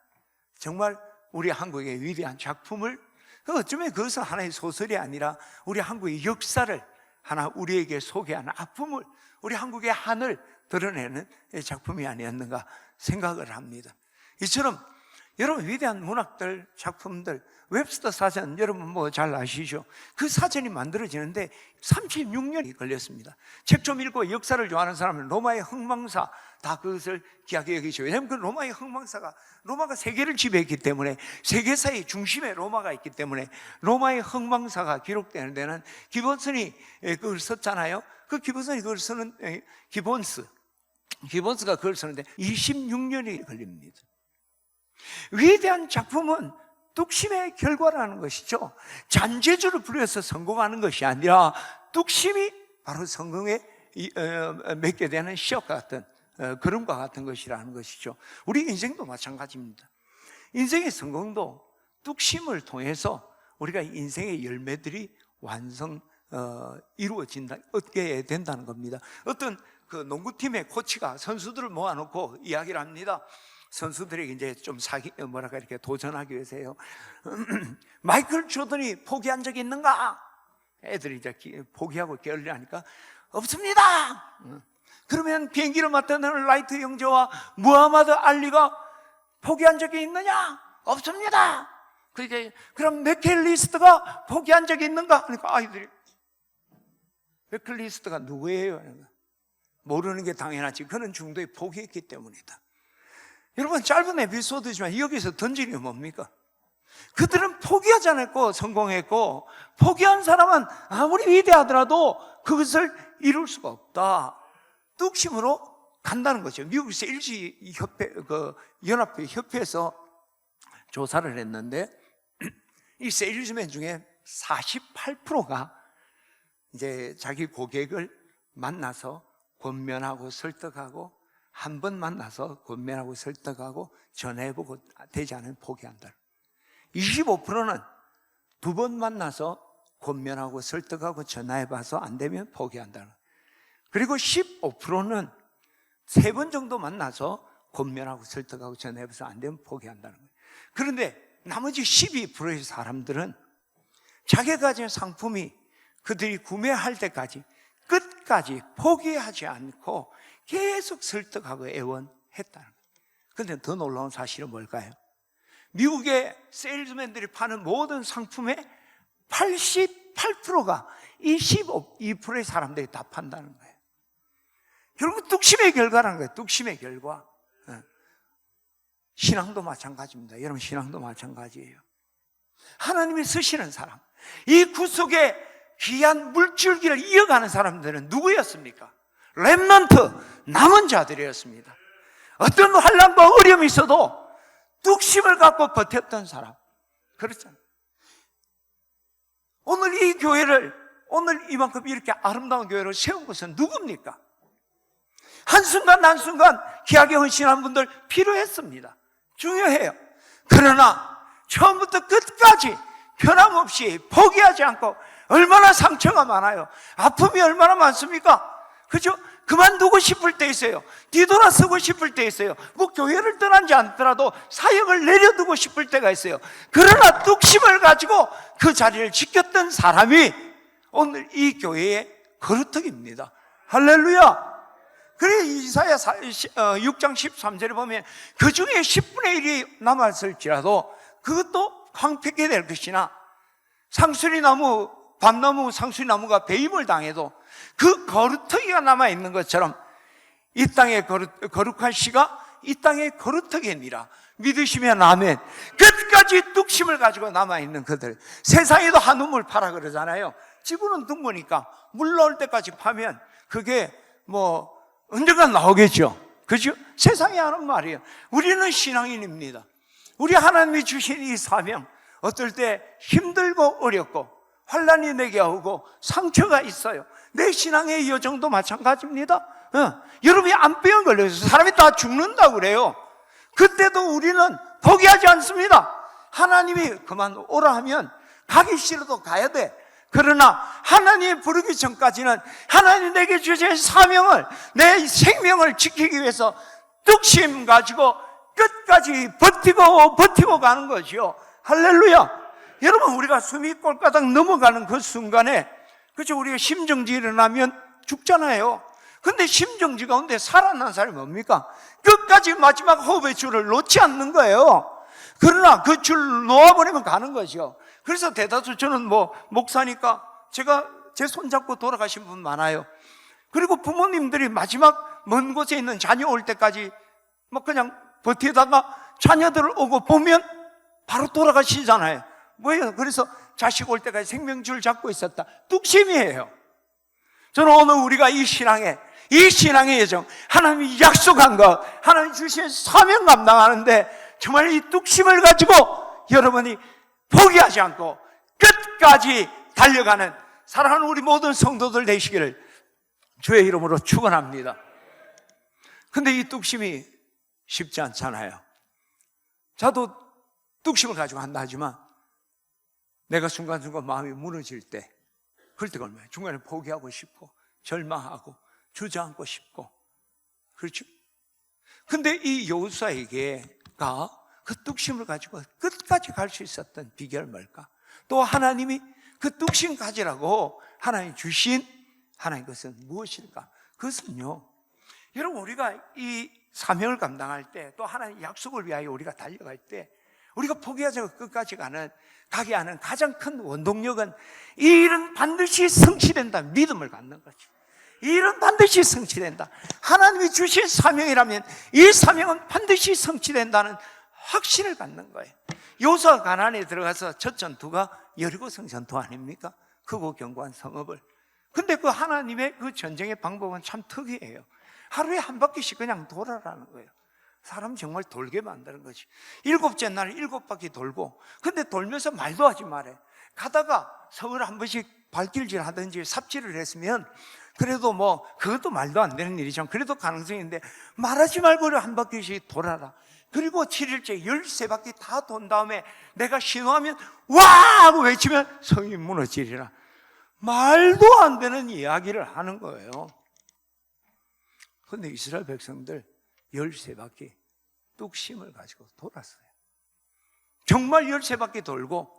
정말 우리 한국의 위대한 작품을, 어쩌면 그것은 하나의 소설이 아니라 우리 한국의 역사를 하나 우리에게 소개하는 아픔을, 우리 한국의 한을 드러내는 작품이 아니었는가 생각을 합니다. 이처럼 여러분, 위대한 문학들, 작품들, 웹스터 사전, 여러분 뭐 잘 아시죠? 그 사전이 만들어지는데 36년이 걸렸습니다. 책 좀 읽고 역사를 좋아하는 사람은 로마의 흥망사 다 그것을 귀하게 여기죠. 왜냐하면 그 로마의 흥망사가, 로마가 세계를 지배했기 때문에, 세계사의 중심에 로마가 있기 때문에 로마의 흥망사가 기록되는 데는 기본슨이 그걸 썼잖아요. 그 기본슨이 그걸 쓰는, 기본스가 그걸 쓰는데 26년이 걸립니다. 위대한 작품은 뚝심의 결과라는 것이죠. 잔재주를 부려서 성공하는 것이 아니라 뚝심이 바로 성공에 맺게 되는 시합과 같은, 그림과 같은 것이라는 것이죠. 우리 인생도 마찬가지입니다. 인생의 성공도 뚝심을 통해서 우리가 인생의 열매들이 얻게 된다는 겁니다. 어떤 그 농구팀의 코치가 선수들을 모아놓고 이야기를 합니다. 선수들에게 이제 좀 이렇게 도전하기 위해서요. 마이클 조던이 포기한 적이 있는가? 애들이 이제 포기하고 게을리하니까 없습니다. 그러면 비행기를 맡았던 라이트 형제와 무하마드 알리가 포기한 적이 있느냐? 없습니다. 그럼 맥켈리스트가 포기한 적이 있는가? 그러니까 아이들이, 맥켈리스트가 누구예요? 모르는 게 당연하지. 그는 중도에 포기했기 때문이다. 여러분, 짧은 에피소드지만 여기서 던지는 게 뭡니까? 그들은 포기하지 않았고 성공했고, 포기한 사람은 아무리 위대하더라도 그것을 이룰 수가 없다. 뚝심으로 간다는 거죠. 미국 연합협회에서 조사를 했는데 이 세일즈맨 중에 48%가 이제 자기 고객을 만나서 권면하고 설득하고, 한 번 만나서 권면하고 설득하고 전화해보고 되지 않으면 포기한다. 25%는 두 번 만나서 권면하고 설득하고 전화해봐서 안 되면 포기한다. 그리고 15%는 3번 정도 만나서 권면하고 설득하고 전화해봐서 안 되면 포기한다는 거예요. 그런데 나머지 12%의 사람들은 자기가 가진 상품이 그들이 구매할 때까지 끝까지 포기하지 않고 계속 설득하고 애원했다는 거예요. 그런데 더 놀라운 사실은 뭘까요? 미국의 세일즈맨들이 파는 모든 상품의 88%가 이 12%의 사람들이 다 판다는 거예요. 결국 뚝심의 결과라는 거예요. 뚝심의 결과. 신앙도 마찬가지입니다. 여러분, 신앙도 마찬가지예요. 하나님이 쓰시는 사람, 이 구속의 귀한 물줄기를 이어가는 사람들은 누구였습니까? 렘넌트, 남은 자들이었습니다. 어떤 환난과 어려움이 있어도 뚝심을 갖고 버텼던 사람. 그렇잖아요. 오늘 이 교회를, 오늘 이만큼 이렇게 아름다운 교회를 세운 것은 누굽니까? 한순간 한순간 귀하게 헌신한 분들 필요했습니다. 중요해요. 그러나 처음부터 끝까지 변함없이 포기하지 않고, 얼마나 상처가 많아요. 아픔이 얼마나 많습니까? 그죠? 그만두고 싶을 때 있어요. 뒤돌아서고 싶을 때 있어요. 뭐 교회를 떠나지 않더라도 사역을 내려두고 싶을 때가 있어요. 그러나 뚝심을 가지고 그 자리를 지켰던 사람이 오늘 이 교회의 거루턱입니다. 할렐루야. 그래, 이사야 6장 13절에 보면 그 중에 10분의 1이 남았을지라도 그것도 황폐게 될 것이나, 상수리나무, 밤나무, 상수리나무가 배임을 당해도 그 거루터기가 남아있는 것처럼 이 땅의 거룩한 씨가 이 땅의 거루터기니라. 믿으시면 아멘. 끝까지 뚝심을 가지고 남아있는 그들. 세상에도 한우물 파라 그러잖아요. 지구는 둥그니까 물 나올 때까지 파면 그게 뭐 언젠가 나오겠죠. 그죠? 세상에 하는 말이에요. 우리는 신앙인입니다. 우리 하나님이 주신 이 사명, 어떨 때 힘들고 어렵고 환난이 내게 오고 상처가 있어요. 내 신앙의 여정도 마찬가지입니다. 여러분이 암병 걸려서 사람이 다 죽는다고 그래요. 그때도 우리는 포기하지 않습니다. 하나님이 그만 오라 하면 가기 싫어도 가야 돼. 그러나 하나님이 부르기 전까지는 하나님 내게 주신 사명을, 내 생명을 지키기 위해서 뚝심 가지고 끝까지 버티고 가는 거죠. 할렐루야. 여러분, 우리가 숨이 꼴까닥 넘어가는 그 순간에, 그렇죠, 우리가 심정지 일어나면 죽잖아요. 근데 심정지 가운데 살아난 사람이 뭡니까? 끝까지 마지막 호흡의 줄을 놓지 않는 거예요. 그러나 그 줄 놓아버리면 가는 거죠. 그래서 대다수 저는 목사니까 제 손잡고 돌아가신 분 많아요. 그리고 부모님들이 마지막 먼 곳에 있는 자녀 올 때까지 그냥 버티다가 자녀들 오고 보면 바로 돌아가시잖아요. 뭐예요? 그래서 자식 올 때까지 생명줄 잡고 있었다. 뚝심이에요. 저는 오늘 우리가 이 신앙의 여정, 하나님이 약속한 것, 하나님 주신 사명 감당하는데 정말 이 뚝심을 가지고 여러분이 포기하지 않고 끝까지 달려가는 사랑하는 우리 모든 성도들 되시기를 주의 이름으로 축원합니다. 근데 이 뚝심이 쉽지 않잖아요. 저도 뚝심을 가지고 한다 하지만 내가 순간순간 마음이 무너질 때, 그럴 때가 얼마예요? 중간에 포기하고 싶고 절망하고 주저앉고 싶고, 그렇죠? 근데 이 여호수아에게가 그 뚝심을 가지고 끝까지 갈 수 있었던 비결은 뭘까? 또 하나님이 그 뚝심 가지라고 하나님 주신 하나님 것은 무엇일까? 그것은요, 여러분 우리가 이 사명을 감당할 때, 또 하나님 약속을 위하여 우리가 달려갈 때 우리가 포기하지 않고 끝까지 가게 하는 가장 큰 원동력은 이 일은 반드시 성취된다 믿음을 갖는 거죠. 이 일은 반드시 성취된다. 하나님이 주신 사명이라면 이 사명은 반드시 성취된다는 확신을 갖는 거예요. 여호수아가 가나안에 들어가서 첫 전투가 여리고성 전투 아닙니까? 크고 견고한 성읍을. 근데 그 하나님의 그 전쟁의 방법은 참 특이해요. 하루에 한 바퀴씩 그냥 돌아라는 거예요. 사람 정말 돌게 만드는 거지. 7째 날 7바퀴 돌고, 근데 돌면서 말도 하지 말아요. 가다가 성을 한 번씩 발길질 하든지 삽질을 했으면 그래도 그것도 말도 안 되는 일이죠. 그래도 가능성인데 말하지 말고 한 바퀴씩 돌아라. 그리고 7일째 13바퀴 다 돈 다음에 내가 신호하면 와! 하고 외치면 성이 무너지리라. 말도 안 되는 이야기를 하는 거예요. 그런데 이스라엘 백성들 13바퀴 뚝심을 가지고 돌았어요. 정말 13바퀴 돌고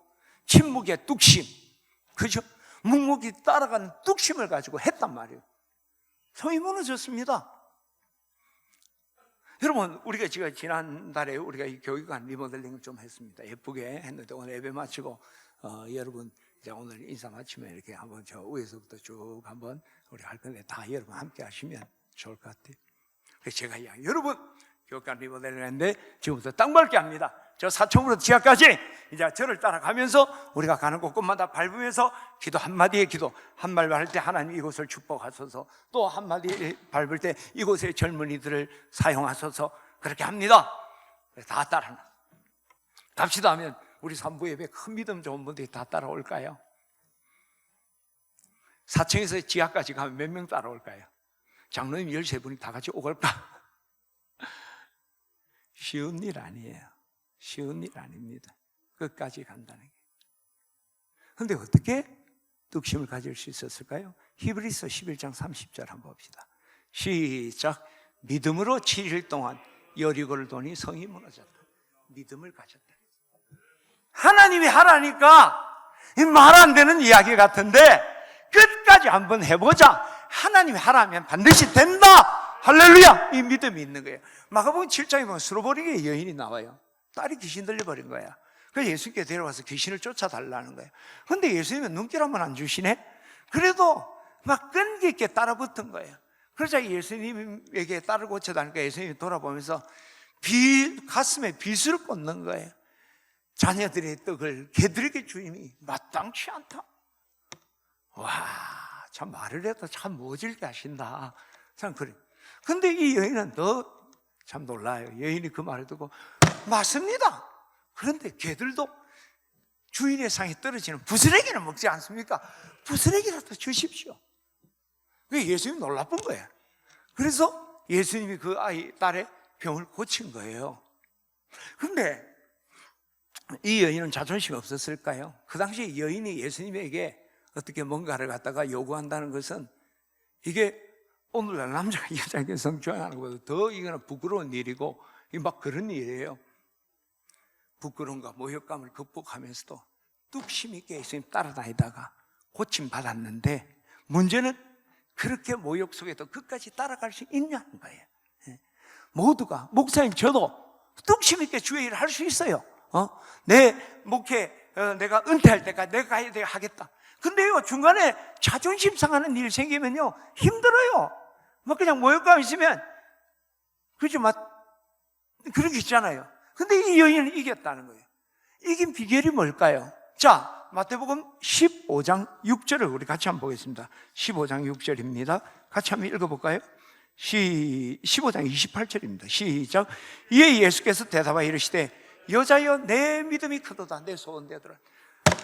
침묵의 뚝심, 그죠? 묵묵히 따라가는 뚝심을 가지고 했단 말이에요. 성이 무너졌습니다. 여러분, 우리가 지난달에 우리가 이 교육관 리모델링을 좀 했습니다. 예쁘게 했는데 오늘 예배 마치고 여러분 이제 오늘 인사 마치면 이렇게 한번 저 위에서부터 쭉 한번 우리 할 건데 다 여러분 함께 하시면 좋을 것 같아요. 그래서 제가 여러분 교육관 리모델링을 했는데 지금부터 땅 밟게 합니다. 저 사청으로 지하까지 이제 저를 따라가면서 우리가 가는 곳곳마다 밟으면서 기도 한마디의 기도, 한 말 할 때 하나님 이곳을 축복하소서, 또 한마디 밟을 때 이곳의 젊은이들을 사용하소서, 그렇게 합니다. 다 따라 갑시다 하면 우리 산부 예배 큰 믿음 좋은 분들이 다 따라올까요? 사청에서 지하까지 가면 몇 명 따라올까요? 장로님 13분이 다 같이 오갈까? 쉬운 일 아니에요. 쉬운 일 아닙니다. 끝까지 간다는 게. 그런데 어떻게 뚝심을 가질 수 있었을까요? 히브리서 11장 30절 한번 봅시다. 시작. 믿음으로 7일 동안 여리고를 도니 성이 무너졌다. 믿음을 가졌다. 하나님이 하라니까 말 안 되는 이야기 같은데 끝까지 한번 해보자. 하나님이 하라면 반드시 된다. 할렐루야! 이 믿음이 있는 거예요. 마가복음 7장에 보면 수로보리게 여인이 나와요. 딸이 귀신 들려버린 거야. 그래서 예수님께 데려와서 귀신을 쫓아달라는 거예요. 그런데 예수님은 눈길 한번 안 주시네? 그래도 막 끈기 있게 따라붙은 거예요. 그러자 예수님에게 딸을 고쳐다니까 예수님이 돌아보면서 가슴에 비수를 꽂는 거예요. 자녀들의 떡을 개들에게 주임이 마땅치 않다. 와, 참 말을 해도 참 모질게 하신다. 참 그래. 근데 이 여인은 더 참 놀라요. 여인이 그 말을 듣고 맞습니다. 그런데 개들도 주인의 상에 떨어지는 부스러기는 먹지 않습니까? 부스러기라도 주십시오. 그게 예수님이 놀라쁜 거예요. 그래서 예수님이 그 딸의 병을 고친 거예요. 그런데 이 여인은 자존심이 없었을까요? 그 당시에 여인이 예수님에게 어떻게 뭔가를 갖다가 요구한다는 것은 이게 오늘날 남자가 여자에게 성추행하는 것보다 더 이거는 부끄러운 일이고 막 그런 일이에요. 부끄러움과 모욕감을 극복하면서도 뚝심 있게 예수님 따라다니다가 고침받았는데 문제는 그렇게 모욕 속에도 끝까지 따라갈 수 있냐는 거예요. 모두가, 목사님 저도 뚝심 있게 주의 일을 할 수 있어요. 내 목회 내가 은퇴할 때까지 내가 내가 하겠다. 근데요, 중간에 자존심 상하는 일 생기면요, 힘들어요. 뭐 그냥 모욕감 있으면, 그죠? 그런 게 있잖아요. 근데 이 여인은 이겼다는 거예요. 이긴 비결이 뭘까요? 자, 마태복음 15장 6절을 우리 같이 한번 보겠습니다. 15장 6절입니다. 같이 한번 읽어볼까요? 15장 28절입니다. 시작. 이에 예수께서 대답하여 이르시되 여자여 내 믿음이 크도다. 내 소원되더라.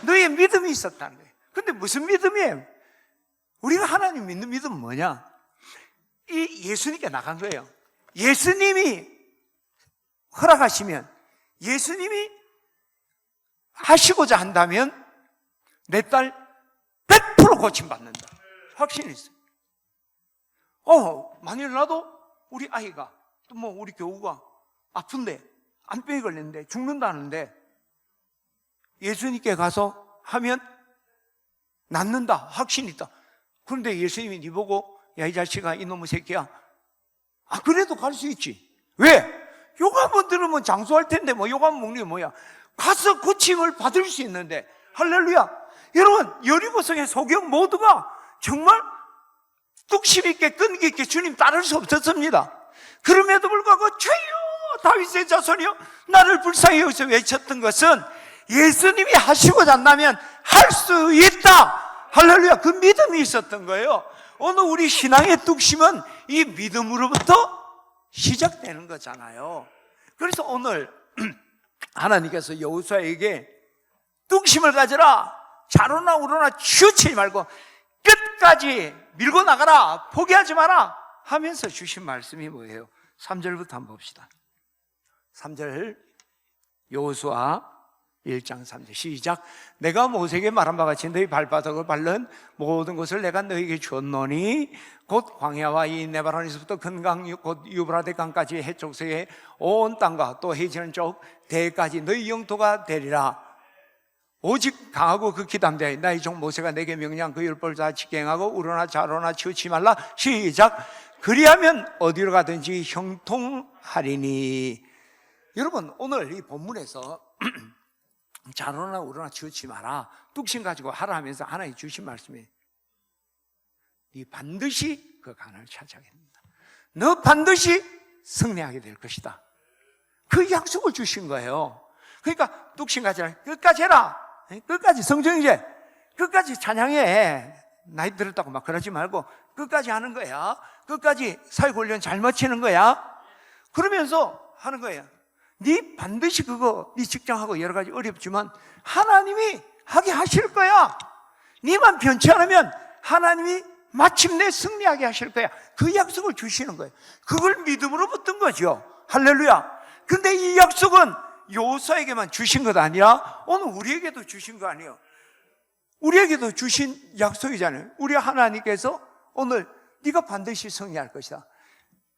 너의 믿음이 있었다는 거예요. 근데 무슨 믿음이에요? 우리가 하나님 믿는 믿음은 뭐냐? 이 예수님께 나간 거예요. 예수님이 허락하시면, 예수님이 하시고자 한다면 내 딸 100% 고침받는다. 확신이 있어요. 만일 나도 우리 아이가, 또 뭐 우리 교우가 아픈데, 암병이 걸렸는데, 죽는다는데, 예수님께 가서 하면 낫는다. 확신이 있다. 그런데 예수님이 네 보고, 야, 이 자식아, 이놈의 새끼야. 그래도 갈 수 있지. 왜? 욕 한번 들으면 장수할 텐데, 뭐, 욕 한번 먹는 게 뭐야. 가서 고침을 받을 수 있는데, 할렐루야. 여러분, 여리고성의 소경 모두가 정말 뚝심 있게 끈기 있게 주님 따를 수 없었습니다. 그럼에도 불구하고 주여 다윗의 자손이여 나를 불쌍히 여기서 외쳤던 것은 예수님이 하시고자 한다면 할 수 있다. 할렐루야. 그 믿음이 있었던 거예요. 오늘 우리 신앙의 뚝심은 이 믿음으로부터 시작되는 거잖아요. 그래서 오늘 하나님께서 여호수아에게 뚝심을 가져라, 좌로나 우로나 치우치지 말고 끝까지 밀고 나가라, 포기하지 마라 하면서 주신 말씀이 뭐예요? 3절부터 한번 봅시다. 3절, 여호수아 1장 3절 시작. 내가 모세에게 말한 바와 같이 너희 발바닥을 밟는 모든 것을 내가 너희에게 주었노니 곧 광야와 이 네바론에서부터 큰 강 곧 유브라데 강까지 해쪽서의 온 땅과 또 해지는 쪽 대까지 너희 영토가 되리라. 오직 강하고 극히 담대하여 나의 종 모세가 내게 명령한 그 율법을 다 지켜 행하고 우로나 좌로나 치우치지 말라. 시작. 그리하면 어디로 가든지 형통하리니. 여러분, 오늘 이 본문에서 좌로나 우로나 치우치지 마라, 뚝심 가지고 하라 하면서 하나님 주신 말씀이 네 반드시 그 가난을 차지하게 됩니다. 너 반드시 승리하게 될 것이다. 그 약속을 주신 거예요. 그러니까 뚝심 가지라. 끝까지 해라. 끝까지 성정이제 끝까지 찬양해. 나이 들었다고 막 그러지 말고 끝까지 하는 거야. 끝까지 사회훈련 잘 마치는 거야. 그러면서 하는 거예요. 네 반드시 그거, 네 직장하고 여러 가지 어렵지만 하나님이 하게 하실 거야. 네만 변치 않으면 하나님이 마침내 승리하게 하실 거야. 그 약속을 주시는 거예요. 그걸 믿음으로 붙든 거죠. 할렐루야. 근데 이 약속은 여호수아에게만 주신 것 아니라 오늘 우리에게도 주신 거 아니에요. 우리에게도 주신 약속이잖아요. 우리 하나님께서 오늘 네가 반드시 승리할 것이다.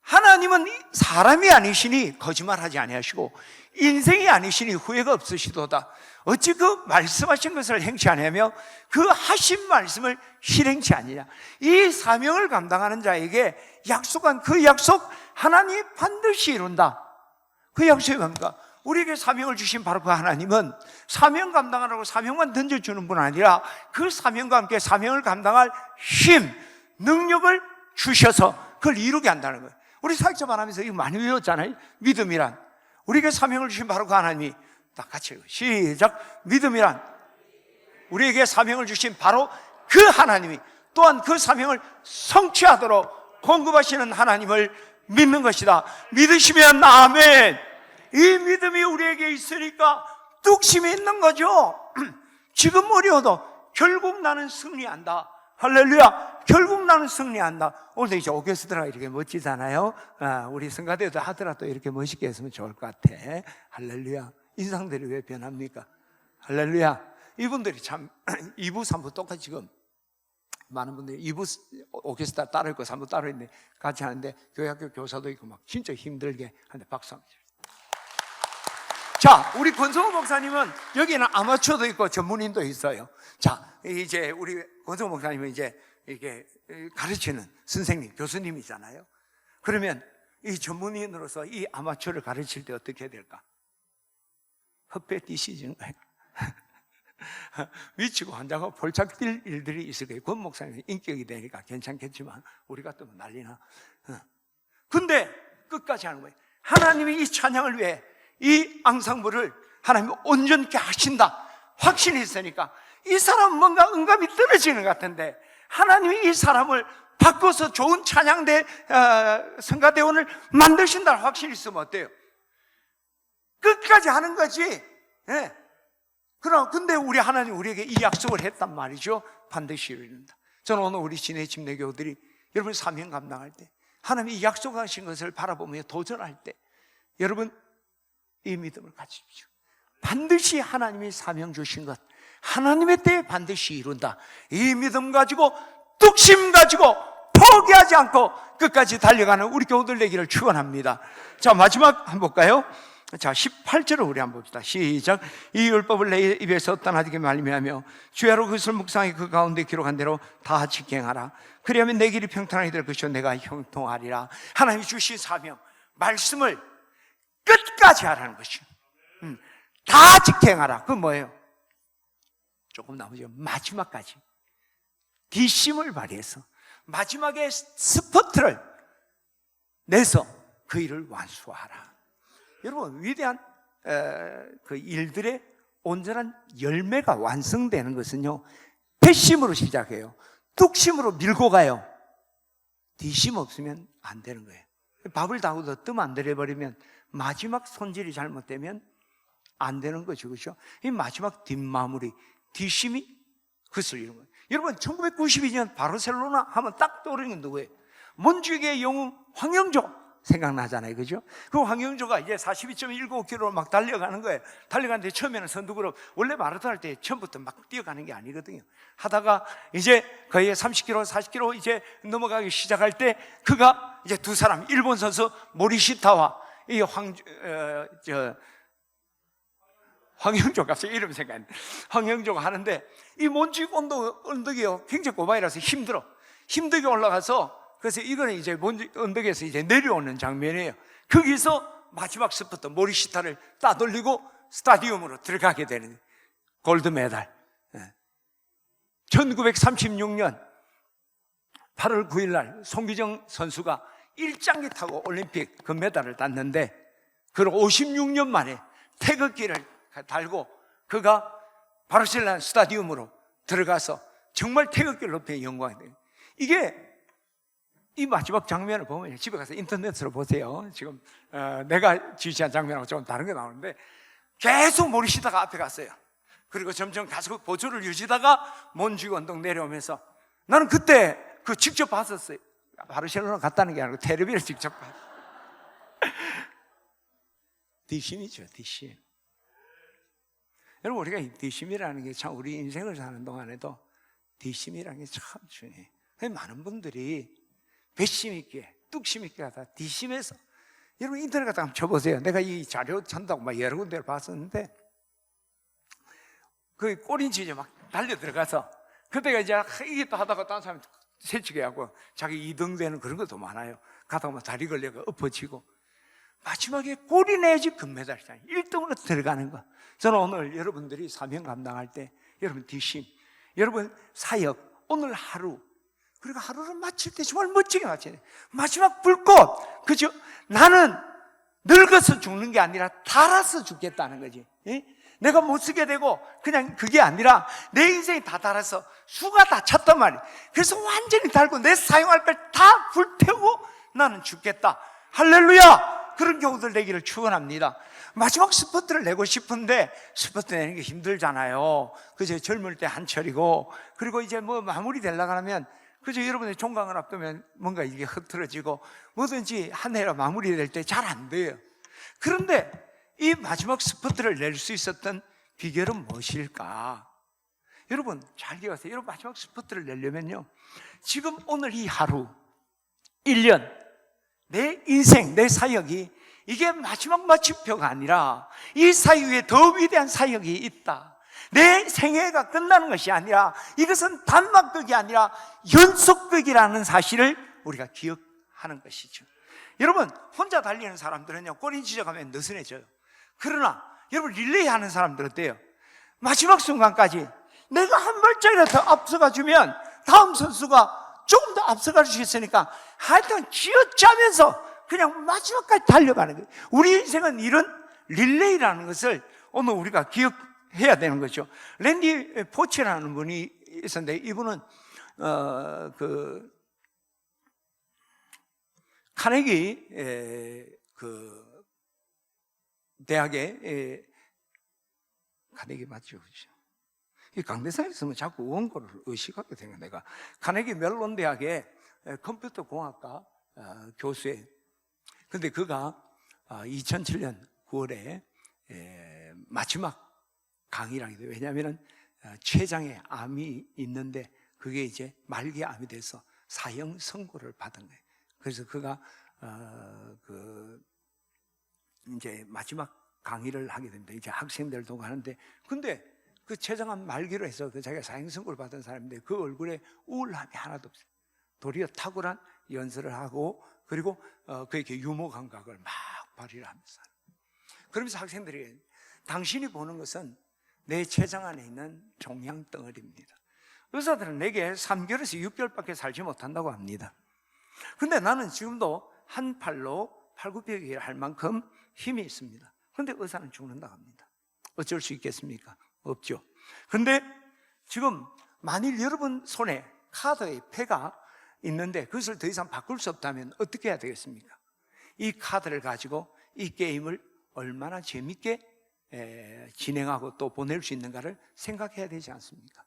하나님은 사람이 아니시니 거짓말하지 아니하시고 인생이 아니시니 후회가 없으시도다. 어찌 그 말씀하신 것을 행치 아니하며 그 하신 말씀을 실행치 아니냐. 이 사명을 감당하는 자에게 약속한 그 약속 하나님이 반드시 이룬다. 그 약속이 뭡니까? 우리에게 사명을 주신 바로 그 하나님은 사명 감당하라고 사명만 던져주는 분 아니라 그 사명과 함께 사명을 감당할 힘, 능력을 주셔서 그걸 이루게 한다는 거예요. 우리 사역자만 하면서 이거 많이 외웠잖아요. 믿음이란, 우리에게 사명을 주신 바로 그 하나님이, 딱 같이 읽어요. 시작. 믿음이란 우리에게 사명을 주신 바로 그 하나님이 또한 그 사명을 성취하도록 공급하시는 하나님을 믿는 것이다. 믿으시면 아멘. 이 믿음이 우리에게 있으니까 뚝심이 있는 거죠. 지금 어려워도 결국 나는 승리한다. 할렐루야. 결국 나는 승리한다. 오늘 이제 오케스트라가 이렇게 멋지잖아요. 우리 성가대도 하더라도 이렇게 멋있게 했으면 좋을 것 같아. 할렐루야. 인상들이 왜 변합니까? 할렐루야. 이분들이 참 2부 3부 똑같이 지금 많은 분들이 2부 오케스트라 따로 있고 3부 따로 있는데 같이 하는데 교회학교 교사도 있고 막 진짜 힘들게 하는데 박수 한번. 자, 우리 권성호 목사님은 여기는 아마추어도 있고 전문인도 있어요. 자, 이제 우리 권성호 목사님은 이제 이게 가르치는 선생님, 교수님이잖아요. 그러면 이 전문인으로서 이 아마추어를 가르칠 때 어떻게 해야 될까? 헛배 뛰시는 거예요. 미치고 환장하고 볼짝 뛸 일들이 있을 거예요. 권 목사님 인격이 되니까 괜찮겠지만 우리 같으면 난리나. 근데 끝까지 하는 거예요. 하나님이 이 찬양을 위해 이 앙상블을 하나님이 온전케 하신다 확신이 있으니까 이 사람은 뭔가 응감이 떨어지는 것 같은데 하나님이 이 사람을 바꿔서 좋은 찬양대 성가대원을 만드신다는 확신이 있으면 어때요? 끝까지 하는 거지. 예. 근데 우리 하나님 우리에게 이 약속을 했단 말이죠. 반드시 이룬다. 저는 오늘 우리 진해 침례교우들이 여러분 사명 감당할 때 하나님이 약속하신 것을 바라보며 도전할 때 여러분 이 믿음을 가지십시오. 반드시 하나님이 사명 주신 것 하나님의 때에 반드시 이룬다. 이 믿음 가지고 뚝심 가지고 포기하지 않고 끝까지 달려가는 우리 교우들 되기를 축원합니다. 자, 마지막 한번 볼까요? 자, 18절을 우리 한번 봅시다. 시작. 이 율법을 내 입에서 떠나게 말미하며 주야로 그것을 묵상해 그 가운데 기록한 대로 다 직행하라. 그리하면 내 길이 평탄하게 될 것이요 내가 형통하리라. 하나님이 주신 사명 말씀을 끝까지 하라는 것이요 다 직행하라. 그건 뭐예요? 조금 나오죠. 마지막까지 뒷심을 발휘해서 마지막에 스포트를 내서 그 일을 완수하라. 여러분 위대한 그 일들의 온전한 열매가 완성되는 것은요 배심으로 시작해요. 뚝심으로 밀고 가요. 뒷심 없으면 안 되는 거예요. 밥을 다우도 뜸 안 들여버리면 마지막 손질이 잘못되면 안 되는 거죠. 그렇죠? 이 마지막 뒷마무리 뒷심이 그것을 이루는 거예요. 여러분 1992년 바르셀로나 하면 딱 떠오르는 건 누구예요? 몬주익의 영웅 황영조 생각나잖아요. 그죠? 그 황영조가 이제 42.195km로 막 달려가는 거예요. 달려가는데 처음에는 선두그룹, 원래 마라톤 할 때 처음부터 막 뛰어가는 게 아니거든요. 하다가 이제 거의 30km, 40km 이제 넘어가기 시작할 때 그가 이제 두 사람, 일본 선수 모리시타와 이 황영조, 갑자기 이름 생각 안 나. 황영조가 하는데 이 몬주익 언덕이요 굉장히 고바이라서 힘들게 올라가서 그래서 이거는 이제 언덕에서 이제 내려오는 장면이에요. 거기서 마지막 스포트 모리시타를 따돌리고 스타디움으로 들어가게 되는 골드 메달. 1936년 8월 9일 날 송기정 선수가 1장기 타고 올림픽 금메달을 땄는데 그걸 56년 만에 태극기를 달고 그가 바르셀로나 스타디움으로 들어가서 정말 태극기를 높여 영광이 돼요. 이게 이 마지막 장면을 보면 집에 가서 인터넷으로 보세요. 지금 내가 지시한 장면하고 좀 다른 게 나오는데 계속 모리시다가 앞에 갔어요. 그리고 점점 가서 보조를 유지다가 몬주익 언덕 내려오면서 나는 그때 그 직접 봤었어요. 바르셀로나 갔다는 게 아니고 텔레비를 직접 봤어요. 뒷심이죠, 뒷심. 여러분 우리가 이 뒷심이라는 게 참 우리 인생을 사는 동안에도 뒷심이라는 게 참 중요해요. 많은 분들이 배심 있게 뚝심 있게 하다 뒷심에서 여러분 인터넷 갔다 한번 쳐보세요. 내가 이 자료 찾는다고 막 여러 군데를 봤었는데 그 꼬린지에 막 달려 들어가서 그때가 이제 이게 또 하다가 다른 사람이 새치게 하고 자기 2등 되는 그런 것도 많아요. 가다가 막 다리 걸려가 엎어지고 마지막에 골이 내야지 금메달이잖아요. 1등으로 들어가는 거. 저는 오늘 여러분들이 사명 감당할 때 여러분 뒷심, 여러분 사역, 오늘 하루 그리고 하루를 마칠 때 정말 멋지게 마쳐야 돼요. 마지막 불꽃, 그죠? 나는 늙어서 죽는 게 아니라 닳아서 죽겠다는 거지. 예? 내가 못 쓰게 되고 그냥 그게 아니라 내 인생이 다 닳아서 수가 다 찼단 말이에요. 그래서 완전히 닳고 내 사용할 걸 다 불태우고 나는 죽겠다. 할렐루야! 그런 경우들 되기를 축원합니다. 마지막 스포트를 내고 싶은데 스포트 내는 게 힘들잖아요. 그죠? 젊을 때 한철이고 그리고 이제 뭐 마무리 되려고 하면 그죠? 여러분의 종강을 앞두면 뭔가 이게 흐트러지고 뭐든지 한 해가 마무리될 때 잘 안 돼요. 그런데 이 마지막 스포트를 낼 수 있었던 비결은 무엇일까? 여러분 잘 기억하세요. 여러분 마지막 스포트를 내려면요 지금 오늘 이 하루 1년 내 인생, 내 사역이 이게 마지막 마침표가 아니라 이 사역 위에 더 위대한 사역이 있다. 내 생애가 끝나는 것이 아니라 이것은 단막극이 아니라 연속극이라는 사실을 우리가 기억하는 것이죠. 여러분 혼자 달리는 사람들은요 꼬리 지져가면 느슨해져요. 그러나 여러분 릴레이 하는 사람들 어때요? 마지막 순간까지 내가 한 발짝이라도 더 앞서가 주면 다음 선수가 조금 더 앞서갈 수 있으니까 하여튼 쥐어짜면서 그냥 마지막까지 달려가는 거예요. 우리 인생은 이런 릴레이라는 것을 오늘 우리가 기억해야 되는 거죠. 랜디 포치라는 분이 있었는데, 이분은 카네기 대학에 카네기 맞죠? 이 강대상에 있으면 자꾸 원고를 의식하게 되는 내가 카네기 멜론 대학의 컴퓨터 공학과 교수예요. 근데 그가 2007년 9월에 마지막 강의를 하게 돼요. 왜냐하면 췌장에 암이 있는데 그게 이제 말기 암이 돼서 사형 선고를 받은 거예요. 그래서 그가 이제 마지막 강의를 하게 됩니다. 이제 학생들도 가는데, 근데 그 췌장암 말기로 해서 자기가 사형 선고를 받은 사람인데 그 얼굴에 우울함이 하나도 없어요. 도리어 탁월한 연설을 하고, 그리고 그에게 유머 감각을 막 발휘를 하면서, 그러면서 학생들이 당신이 보는 것은 내 췌장 안에 있는 종양 덩어리입니다. 의사들은 내게 3개월에서 6개월밖에 살지 못한다고 합니다. 근데 나는 지금도 한 팔로 팔굽혀펴기를 할 만큼 힘이 있습니다. 그런데 의사는 죽는다고 합니다. 어쩔 수 있겠습니까? 없죠. 근데 지금 만일 여러분 손에 카드의 패가 있는데 그것을 더 이상 바꿀 수 없다면 어떻게 해야 되겠습니까? 이 카드를 가지고 이 게임을 얼마나 재밌게 진행하고 또 보낼 수 있는가를 생각해야 되지 않습니까?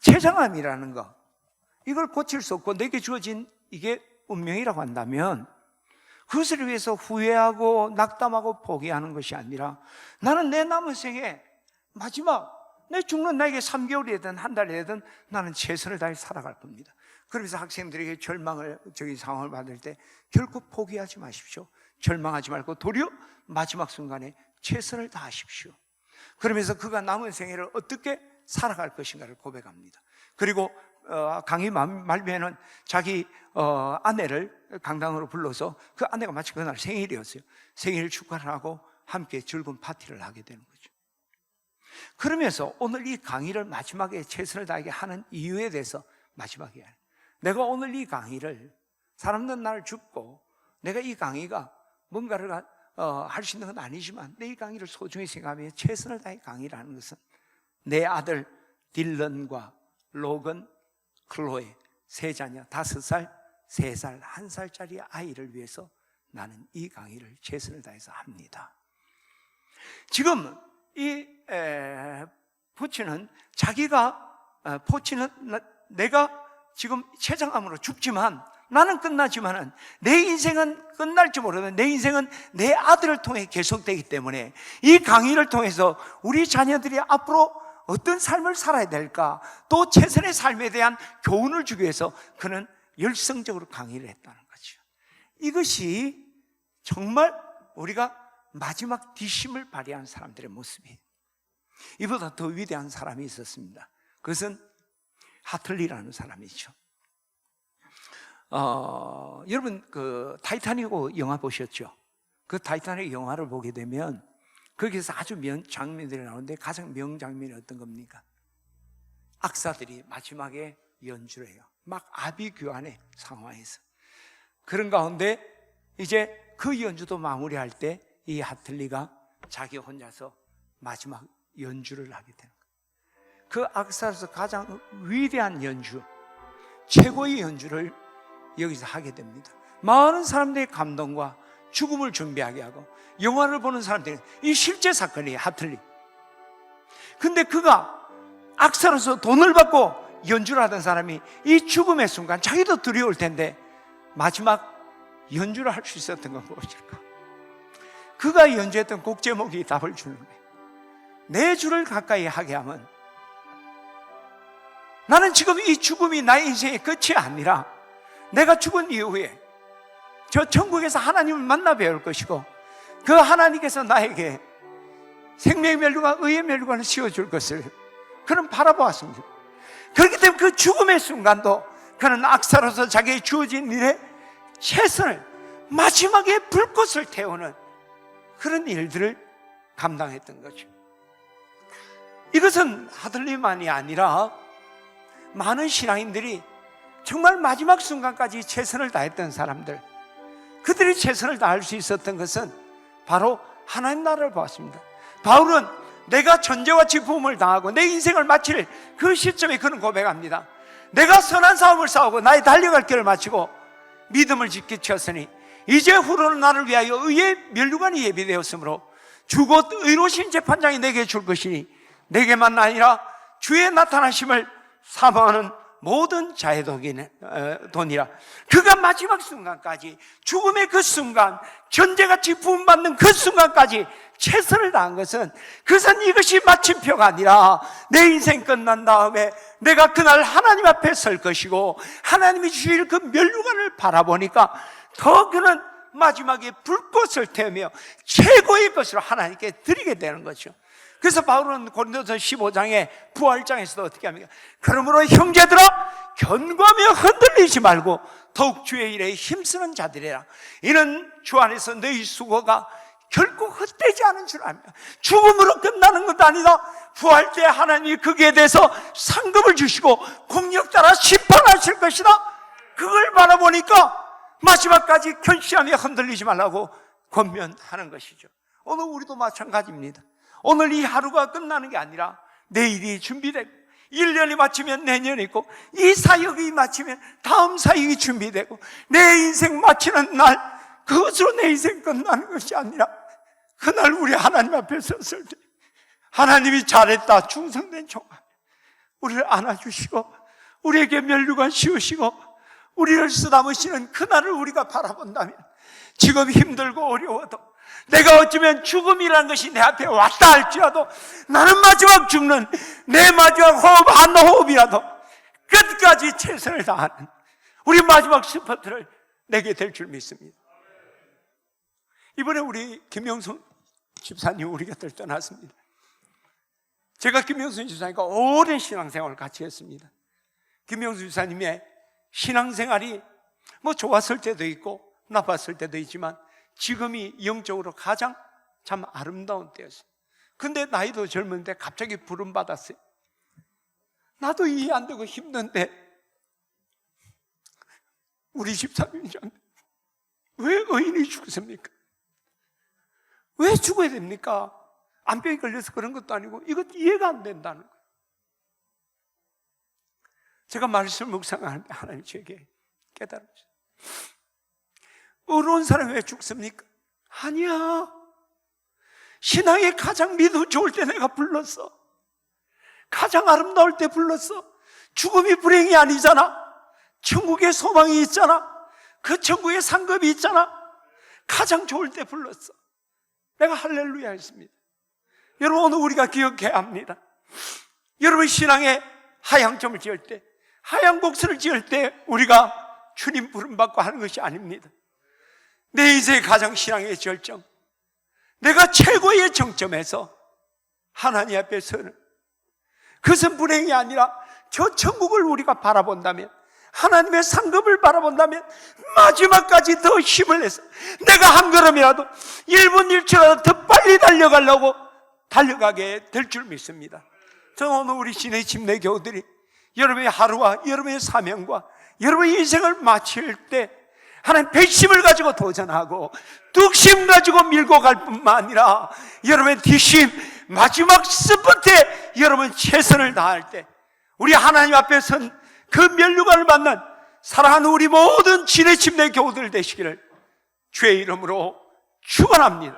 췌장암이라는 거, 이걸 고칠 수 없고 내게 주어진 이게 운명이라고 한다면 그것을 위해서 후회하고 낙담하고 포기하는 것이 아니라, 나는 내 남은 생에 마지막 내 죽는 나에게 3개월이든 한 달이든 나는 최선을 다해 살아갈 겁니다. 그러면서 학생들에게 상황을 받을 때 결코 포기하지 마십시오. 절망하지 말고 도리어 마지막 순간에 최선을 다하십시오. 그러면서 그가 남은 생애를 어떻게 살아갈 것인가를 고백합니다. 그리고 강의 말미에는 자기 아내를 강당으로 불러서, 그 아내가 마치 그날 생일이었어요. 생일 축하를 하고 함께 즐거운 파티를 하게 되는 거죠. 그러면서 오늘 이 강의를 마지막에 최선을 다하게 하는 이유에 대해서 마지막에, 내가 오늘 이 강의를, 사람들은 나를 죽고 내가 이 강의가 뭔가를 할 수 있는 건 아니지만 내 이 강의를 소중히 생각하며 최선을 다해 강의를 하는 것은 내 아들 딜런과 로건, 클로에 세 자녀, 5살, 3살, 1살짜리 아이를 위해서 나는 이 강의를 최선을 다해서 합니다. 지금 이 포치는 내가 지금 췌장암으로 죽지만 나는 끝나지만은 내 인생은 끝날지 모르는, 내 인생은 내 아들을 통해 계속되기 때문에 이 강의를 통해서 우리 자녀들이 앞으로 어떤 삶을 살아야 될까, 또 최선의 삶에 대한 교훈을 주기 위해서 그는 열성적으로 강의를 했다는 거죠. 이것이 정말 우리가 마지막 뒷심을 발휘한 사람들의 모습이에요. 이보다 더 위대한 사람이 있었습니다. 그것은 하틀리라는 사람이죠. 여러분 그 타이타닉 영화 보셨죠? 그 타이타닉 영화를 보게 되면 거기서 아주 장면들이 나오는데 가장 명장면이 어떤 겁니까? 악사들이 마지막에 연주를 해요. 막 아비규환의 상황에서. 그런 가운데 이제 그 연주도 마무리할 때 이 하틀리가 자기 혼자서 마지막 연주를 하게 되는 거예요. 그 악사로서 가장 위대한 연주, 최고의 연주를 여기서 하게 됩니다. 많은 사람들의 감동과 죽음을 준비하게 하고, 영화를 보는 사람들이 이 실제 사건이에요. 하틀리. 근데 그가 악사로서 돈을 받고 연주를 하던 사람이 이 죽음의 순간 자기도 두려울 텐데 마지막 연주를 할 수 있었던 건 무엇일까? 그가 연주했던 곡 제목이 답을 주는 거예요. 내 주를 가까이 하게 하면, 나는 지금 이 죽음이 나의 인생의 끝이 아니라 내가 죽은 이후에 저 천국에서 하나님을 만나 뵈올 것이고, 그 하나님께서 나에게 생명의 멸류관, 의의 멸류관을 씌워줄 것을 그는 바라보았습니다. 그렇기 때문에 그 죽음의 순간도 그는 악사로서 자기의 주어진 일에 최선을, 마지막에 불꽃을 태우는 그런 일들을 감당했던 거죠. 이것은 아들님만이 아니라 많은 신앙인들이 정말 마지막 순간까지 최선을 다했던 사람들, 그들이 최선을 다할 수 있었던 것은 바로 하나님 나라를 보았습니다. 바울은 내가 전제와 직부음을 당하고 내 인생을 마칠 그 시점에 그는 고백합니다. 내가 선한 싸움을 싸우고 나의 달려갈 길을 마치고 믿음을 지켜 쳤으니 이제 후로는 나를 위하여 의의 면류관이 예비되었으므로 주 곧 의로우신 재판장이 내게 줄 것이니 내게만 아니라 주의 나타나심을 사모하는 모든 자의 돈이라. 그가 마지막 순간까지, 죽음의 그 순간, 전제같이 부음받는 그 순간까지 최선을 다한 것은, 그것은 이것이 마침표가 아니라 내 인생 끝난 다음에 내가 그날 하나님 앞에 설 것이고 하나님이 주실 그 면류관을 바라보니까 더 그는 마지막에 불꽃을 태우며 최고의 것으로 하나님께 드리게 되는 거죠. 그래서 바울은 고린도서 15장의 부활장에서도 어떻게 합니까? 그러므로 형제들아, 견고하며 흔들리지 말고 더욱 주의 일에 힘쓰는 자들이라. 이는 주 안에서 너희 수고가 결코 헛되지 않은 줄 압니다. 죽음으로 끝나는 것도 아니다. 부활 때 하나님이 거기에 대해서 상급을 주시고 공력 따라 심판하실 것이다. 그걸 바라보니까 마지막까지 견시하며 흔들리지 말라고 권면하는 것이죠. 오늘 우리도 마찬가지입니다. 오늘 이 하루가 끝나는 게 아니라 내일이 준비되고 1년이 마치면 내년이 있고 이 사역이 마치면 다음 사역이 준비되고 내 인생 마치는 날, 그것으로 내 인생 끝나는 것이 아니라 그날 우리 하나님 앞에 섰을 때 하나님이 잘했다, 충성된 종아, 우리를 안아주시고 우리에게 면류관 씌우시고 우리를 쓰다보시는 그날을 우리가 바라본다면 지금 힘들고 어려워도, 내가 어쩌면 죽음이라는 것이 내 앞에 왔다 할지라도 나는 마지막 죽는 내 마지막 호흡 한 호흡이라도 끝까지 최선을 다하는 우리 마지막 스포트를 내게 될 줄 믿습니다. 이번에 우리 김영순 집사님 우리 곁을 떠났습니다. 제가 김영순 집사님과 오랜 신앙생활을 같이 했습니다. 김영순 집사님의 신앙생활이 뭐 좋았을 때도 있고 나빴을 때도 있지만 지금이 영적으로 가장 참 아름다운 때였어요. 근데 나이도 젊은데 갑자기 부름 받았어요. 나도 이해 안 되고 힘든데 우리 집사님이 왜 의인이 죽습니까? 왜 죽어야 됩니까? 암병이 걸려서 그런 것도 아니고 이것 이해가 안 된다는 거예요. 제가 말씀을 묵상하는데 하나님 저에게 깨달았어요. 의로운 사람이 왜 죽습니까? 아니야. 신앙의 가장 믿음 좋을 때 내가 불렀어. 가장 아름다울 때 불렀어. 죽음이 불행이 아니잖아. 천국에 소망이 있잖아. 그 천국에 상급이 있잖아. 가장 좋을 때 불렀어. 내가 할렐루야 했습니다. 여러분, 오늘 우리가 기억해야 합니다. 여러분, 신앙의 하향점을 지을 때, 하향 곡선을 지을 때 우리가 주님 부름받고 하는 것이 아닙니다. 내 인생의 가장 신앙의 절정, 내가 최고의 정점에서 하나님 앞에 서는, 그것은 불행이 아니라 저 천국을 우리가 바라본다면, 하나님의 상급을 바라본다면 마지막까지 더 힘을 내서 내가 한 걸음이라도 1분 1초라도 더 빨리 달려가게 될 줄 믿습니다. 저는 오늘 우리 시내 침례 교우들이 여러분의 하루와 여러분의 사명과 여러분의 인생을 마칠 때 하나님 배심을 가지고 도전하고 뚝심 가지고 밀고 갈 뿐만 아니라 여러분의 뒷심, 마지막 스포트에 여러분 최선을 다할 때 우리 하나님 앞에 선 그 면류관을 받는 사랑하는 우리 모든 진의 침례 교우들 되시기를 주의 이름으로 축원합니다.